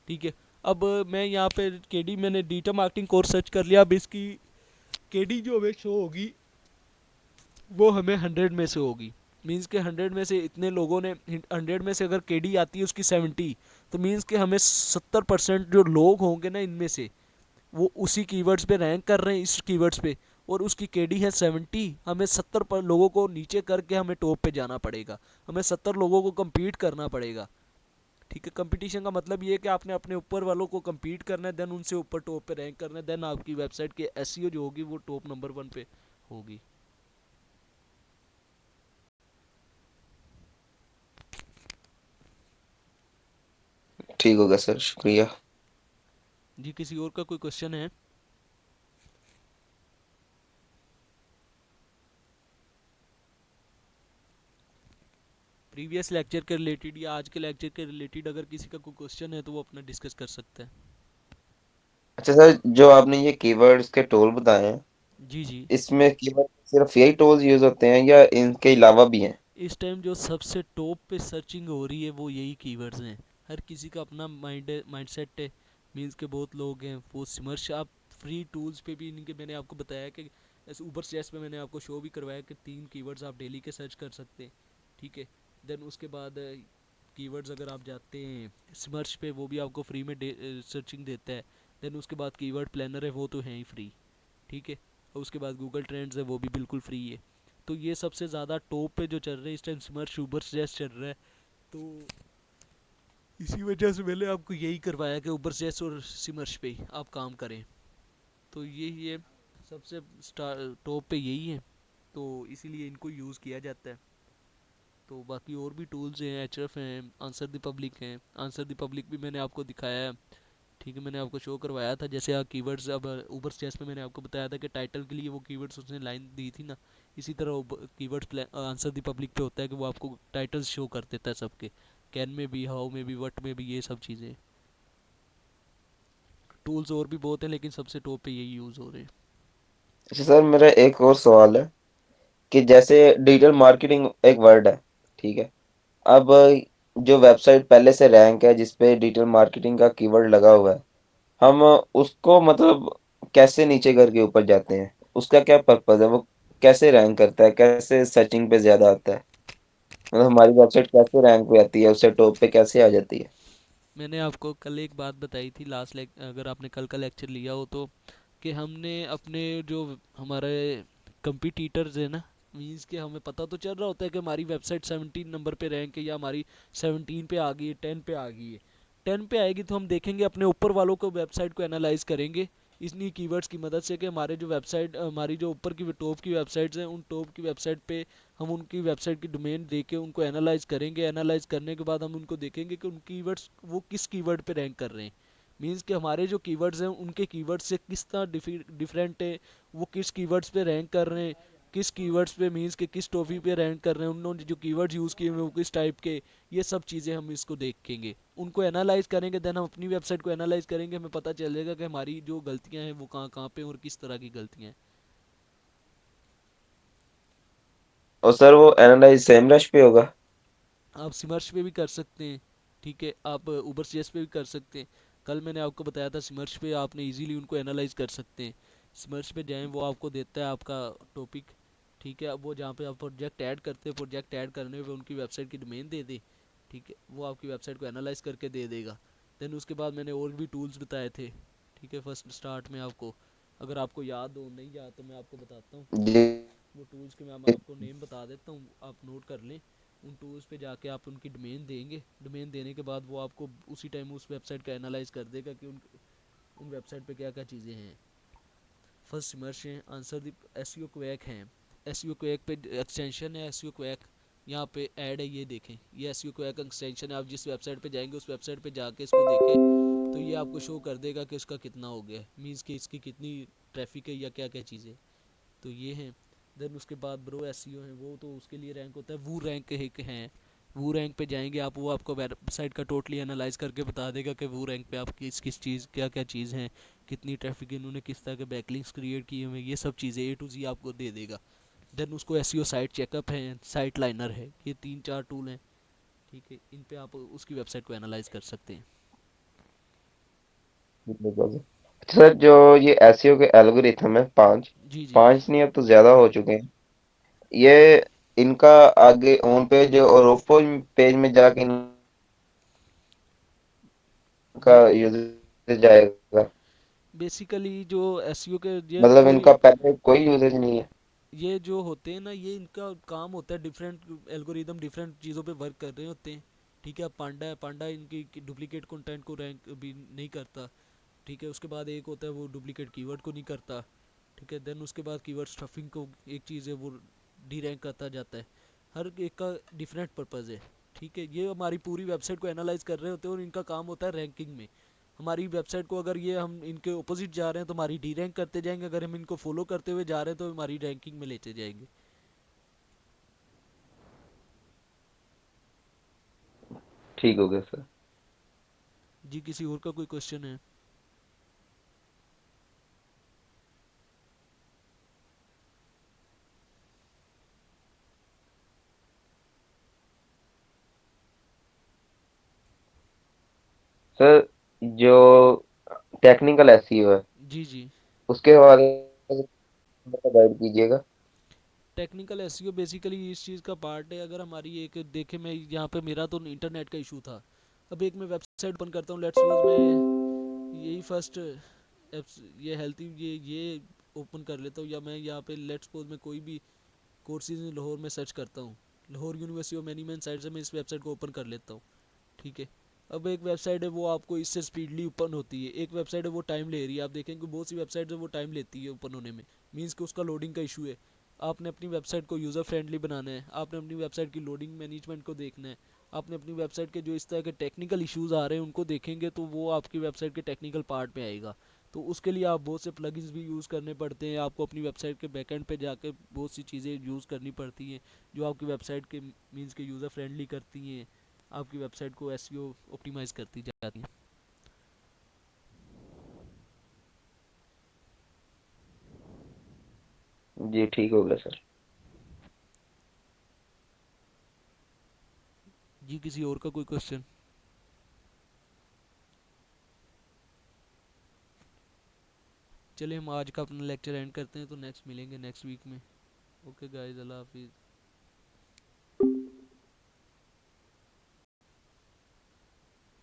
ठीक है। अब मैं यहाँ पे केडी मैंने डिजिटल मार्केटिंग कोर्स सर्च कर लिया, अब इसकी केडी जो हमें शो होगी वो हमें 100 में से होगी। मीन्स के 100 में से इतने लोगों ने, 100 में से अगर केडी आती है उसकी 70, तो मीन्स के हमें 70% जो लोग होंगे ना इनमें से, वो उसी कीवर्ड्स पे रैंक कर रहे हैं इस कीवर्ड्स पे, और उसकी केडी है 70, हमें 70 पर लोगों को नीचे करके हमें टॉप पे जाना पड़ेगा, हमें 70 लोगों को compete करना पड़ेगा, ठीक है। कंपटीशन का मतलब ये है कि आपने अपने ऊपर वालों को compete करना है, देन उनसे ऊपर टॉप पे रैंक करना है, देन आपकी वेबसाइट के एसईओ जो होगी वो टॉप नंबर 1 पे होगी। ठीक होगा सर, शुक्रिया। जी, किसी और का कोई क्वेश्चन है? प्रीवियस लेक्चर के रिलेटेड या आज के लेक्चर के रिलेटेड अगर किसी का कोई क्वेश्चन है तो वो अपना डिस्कस कर सकता है। अच्छा सर, जो आपने ये कीवर्ड्स के टूल बताए हैं, जी जी। इसमें कीवर्ड सिर्फ यही टूल्स यूज होते हैं या इनके अलावा भी हैं? इस टाइम जो सबसे टॉप पे सर्चिंग हो रही है वो यही कीवर्ड्स हैं। हर किसी का अपना माइंडसेट है, मीन्स के बहुत लोग हैं वो सिमर्श। आप फ्री टूल्स पे भी इनके मैंने आपको बताया कि ऐसे ऊपर सजेस्ट में मैंने आपको शो भी करवाया कि 3 कीवर्ड्स आप डेली के सर्च कर सकते हैं, ठीक है। देन उसके बाद कीवर्ड्स अगर आप जाते हैं स्मर्श पे वो भी आपको फ्री में सर्चिंग देता है। देन उसके बाद कीवर्ड प्लानर है वो तो है ही फ्री, ठीक है। और उसके बाद गूगल ट्रेंड्स है वो भी बिल्कुल फ्री है। तो ये सबसे ज़्यादा टॉप पे जो चल रहे हैं इस टाइम स्मर्श ऊबर सजेस्ट चल रहा है, तो इसी वजह से मैंने आपको यही करवाया कि ऊबर सजेस्ट और सिमर्श पे ही आप काम करें। तो यही है, सबसे टॉप पे यही है, तो इसीलिए इनको यूज़ किया जाता है। तो बाकी और भी टूल्स हैं, एचएफ हैं, आंसर द पब्लिक हैं। आंसर द पब्लिक भी मैंने आपको दिखाया है, ठीक है, मैंने आपको शो करवाया था। जैसे आप कीवर्ड्स अब ऊबर स्टेस में मैंने आपको बताया था कि टाइटल के लिए वो कीवर्ड्स उसने लाइन दी थी ना, इसी तरह कीवर्ड्स आंसर द पब्लिक पे होता है कि वो आपको टाइटल्स शो कर देता है सबके, कैन में भी, हाउ में भी, वट में भी, ये सब चीज़ें। टूल्स और भी बहुत हैं लेकिन सबसे टॉप पे यही यूज़ हो रहे हैं। अच्छा सर, मेरा एक और सवाल है कि जैसे डिजिटल मार्केटिंग एक वर्ड है, ठीक है। अब जो वेबसाइट पहले से रैंक है जिस पे डिजिटल मार्केटिंग का कीवर्ड लगा हुआ है, हम उसको मतलब कैसे नीचे करके ऊपर जाते हैं? उसका क्या पर्पज है? वो कैसे रैंक करता है? कैसे सर्चिंग पे ज्यादा आता है? मतलब हमारी वेबसाइट कैसे रैंक पे आती है, उससे टॉप पे कैसे आ जाती है? मैंने आपको कल एक बात बताई थी लास्ट अगर आपने कल का लेक्चर लिया हो तो, कि हमने अपने जो हमारे कंपटीटर्स है ना, मीन्स कि हमें पता तो चल रहा होता है कि हमारी वेबसाइट 17 नंबर पे रैंक है या हमारी 17 पे आ गई है, 10 पे आ गई है। 10 पे आएगी तो हम देखेंगे अपने ऊपर वालों को, वेबसाइट को एनालाइज करेंगे इन्हीं कीवर्ड्स की मदद से कि हमारे जो वेबसाइट, हमारी जो ऊपर की टॉप की वेबसाइट्स हैं, उन टॉप की वेबसाइट पे हम उनकी वेबसाइट की डोमेन दे के उनको एनालाइज करेंगे। एनालाइज करने के बाद हम उनको देखेंगे कि उन कीवर्ड्स वो किस कीवर्ड पे रैंक कर रहे हैं। मीन्स कि हमारे जो कीवर्ड्स हैं उनके कीवर्ड्स से किस तरह डिफरेंट है, वो किस कीवर्ड्स पे रैंक कर रहे हैं, किस कीवर्ड्स पे, मीन्स के किस टॉपिक पे रैंक कर रहे हैं, उन्होंने जो कीवर्ड्स यूज़ किए हुए वो किस टाइप के, ये सब चीज़ें हम इसको देखेंगे, उनको एनालाइज करेंगे। देन हम अपनी वेबसाइट को एनालाइज करेंगे, हमें पता चल जाएगा कि हमारी जो गलतियाँ हैं वो कहाँ कहाँ पे और किस तरह की गलतियाँ हैं। और सर वो एनालाइज सेमरश पे होगा? आप सिमर्श पे भी कर सकते हैं, ठीक है, आप ऊबर सीएस पे भी कर सकते हैं। कल मैंने आपको बताया था सिमर्श पे आपने इजीली उनको एनालाइज कर सकते हैं। सिमर्श पे जाएं, वो आपको देता है आपका टॉपिक, ठीक है। अब वो जहाँ पे आप प्रोजेक्ट ऐड करते हैं, प्रोजेक्ट ऐड करने पे उनकी वेबसाइट की डोमेन दे दे, ठीक है, वो आपकी वेबसाइट को एनालाइज करके दे देगा। देन उसके बाद मैंने और भी टूल्स बताए थे, ठीक है, फर्स्ट स्टार्ट में आपको, अगर आपको याद हो, नहीं याद तो मैं आपको बताता हूँ। जी। वो टूल्स के मैं आपको नेम बता देता हूँ, आप नोट कर लें। उन टूल्स पे जाके आप उनकी डोमेन देंगे, डोमेन देने के बाद वो आपको उसी टाइम उस वेबसाइट का एनालाइज कर देगा कि उन वेबसाइट पे क्या क्या चीज़ें हैं। फर्स्ट सिमर्श है, आंसर द एसईओ क्वैक हैं। एसईओ क्वैक पे एक्सटेंशन है, एसईओ क्वैक यहाँ पे ऐड है, ये देखें, ये एसईओ क्वैक एक्सटेंशन है। आप जिस वेबसाइट पे जाएंगे उस वेबसाइट पे जाके इसको देखें तो ये आपको शो कर देगा कि इसका कितना हो गया, मीन्स कि इसकी कितनी ट्रैफिक है या क्या क्या चीज़ें, तो ये हैं। देन उसके बाद ब्रो एसईओ है, वो तो उसके लिए रैंक होता है, वो रैंक एक हैं। वो रैंक पे जाएंगे आप, वो आपको वेबसाइट का टोटली एनालाइज करके बता देगा कि वो रैंक पे आप किस किस चीज़, क्या क्या चीज़ हैं, कितनी ट्रैफिक इन्होंने किस तरह के बैकलिंक्स क्रिएट किए हुए, ये सब चीज़ें ए टू जी आपको दे देगा। देन उसको एसईओ साइट चेकअप है, साइट लाइनर है, ये 3 4 टूल हैं, ठीक है, इन पे आप उसकी वेबसाइट को एनालाइज कर सकते हैं। बिल्कुल। सर जो ये एसईओ के एल्गोरिथम है पांच, जी जी। पांच नहीं अब तो ज्यादा हो चुके हैं, ये इनका आगे होम पेज और ऑफ पेज में जाके इनका बे, यूजेज आएगा? बेसिकली जो एसईओ के ये मतलब पूरी, इनका पहले कोई यूजेज नहीं है? ये जो होते हैं ना, ये इनका काम होता है डिफरेंट एल्गोरिदम डिफरेंट चीज़ों पे वर्क कर रहे होते हैं, ठीक है। अब पांडा है, पांडा इनकी डुप्लीकेट कंटेंट को रैंक भी नहीं करता, ठीक है। उसके बाद एक होता है वो डुप्लीकेट कीवर्ड को नहीं करता, ठीक है। देन उसके बाद कीवर्ड स्टफिंग को एक चीज़ है वो डी रैंक करता जाता है। हर एक का डिफरेंट पर्पज़ है, ठीक है। ये हमारी पूरी वेबसाइट को एनालाइज कर रहे होते हैं और इनका काम होता है रैंकिंग में। हमारी वेबसाइट को अगर ये हम इनके ऑपोजिट जा रहे हैं तो हमारी डी रैंक करते जाएंगे, अगर हम इनको फॉलो करते हुए जा रहे हैं तो हमारी रैंकिंग में लेते जाएंगे। ठीक हो गया सर। जी, किसी और का कोई क्वेश्चन है? सर जो टेक्निकल एसईओ है जी जी। उसके बारे में गाइड कीजिएगा। टेक्निकल एसईओ बेसिकली इस चीज़ का पार्ट है, अगर हमारी एक देखे, मैं यहाँ पे मेरा तो इंटरनेट का इशू था, अब एक मैं वेबसाइट ओपन करता हूँ, लेट्स सपोज मैं यही फर्स्ट एप्स, ये हेल्थी, ये ओपन कर लेता हूँ, या मैं यहाँ पे लेट्स सपोज मैं कोई भी कोर्सेज इन लाहौर में सर्च करता हूँ, Lahore university of management site से मैं इस वेबसाइट को ओपन कर लेता हूँ, ठीक है। अब एक वेबसाइट है वो आपको इससे स्पीडली ओपन होती है, एक वेबसाइट है वो टाइम ले रही है, आप देखेंगे बहुत सी वेबसाइट है वो टाइम लेती है ओपन होने में, मीन्स कि उसका लोडिंग का इशू है। आपने अपनी वेबसाइट को यूज़र फ्रेंडली बनाना है, आपने अपनी वेबसाइट की लोडिंग मैनेजमेंट को देखना है, आपने अपनी वेबसाइट के जो इस तरह के टेक्निकल इश्यूज आ रहे हैं उनको देखेंगे तो वो आपकी वेबसाइट के टेक्निकल पार्ट में आएगा। तो उसके लिए आप बहुत से प्लगइन्स भी यूज़ करने पड़ते हैं, आपको अपनी वेबसाइट के बैकएंड पे जाके बहुत सी चीज़ें यूज़ करनी पड़ती हैं जो आपकी वेबसाइट के मीन्स के यूज़र फ्रेंडली करती हैं, आपकी वेबसाइट को एसईओ ऑप्टिमाइज करती जाती है। जी ठीक हो गया सर। जी, किसी और का कोई क्वेश्चन? चलिए हम आज का अपना लेक्चर एंड करते हैं, तो नेक्स्ट मिलेंगे नेक्स्ट वीक में। ओके गाइस, अल्लाह हाफिज़।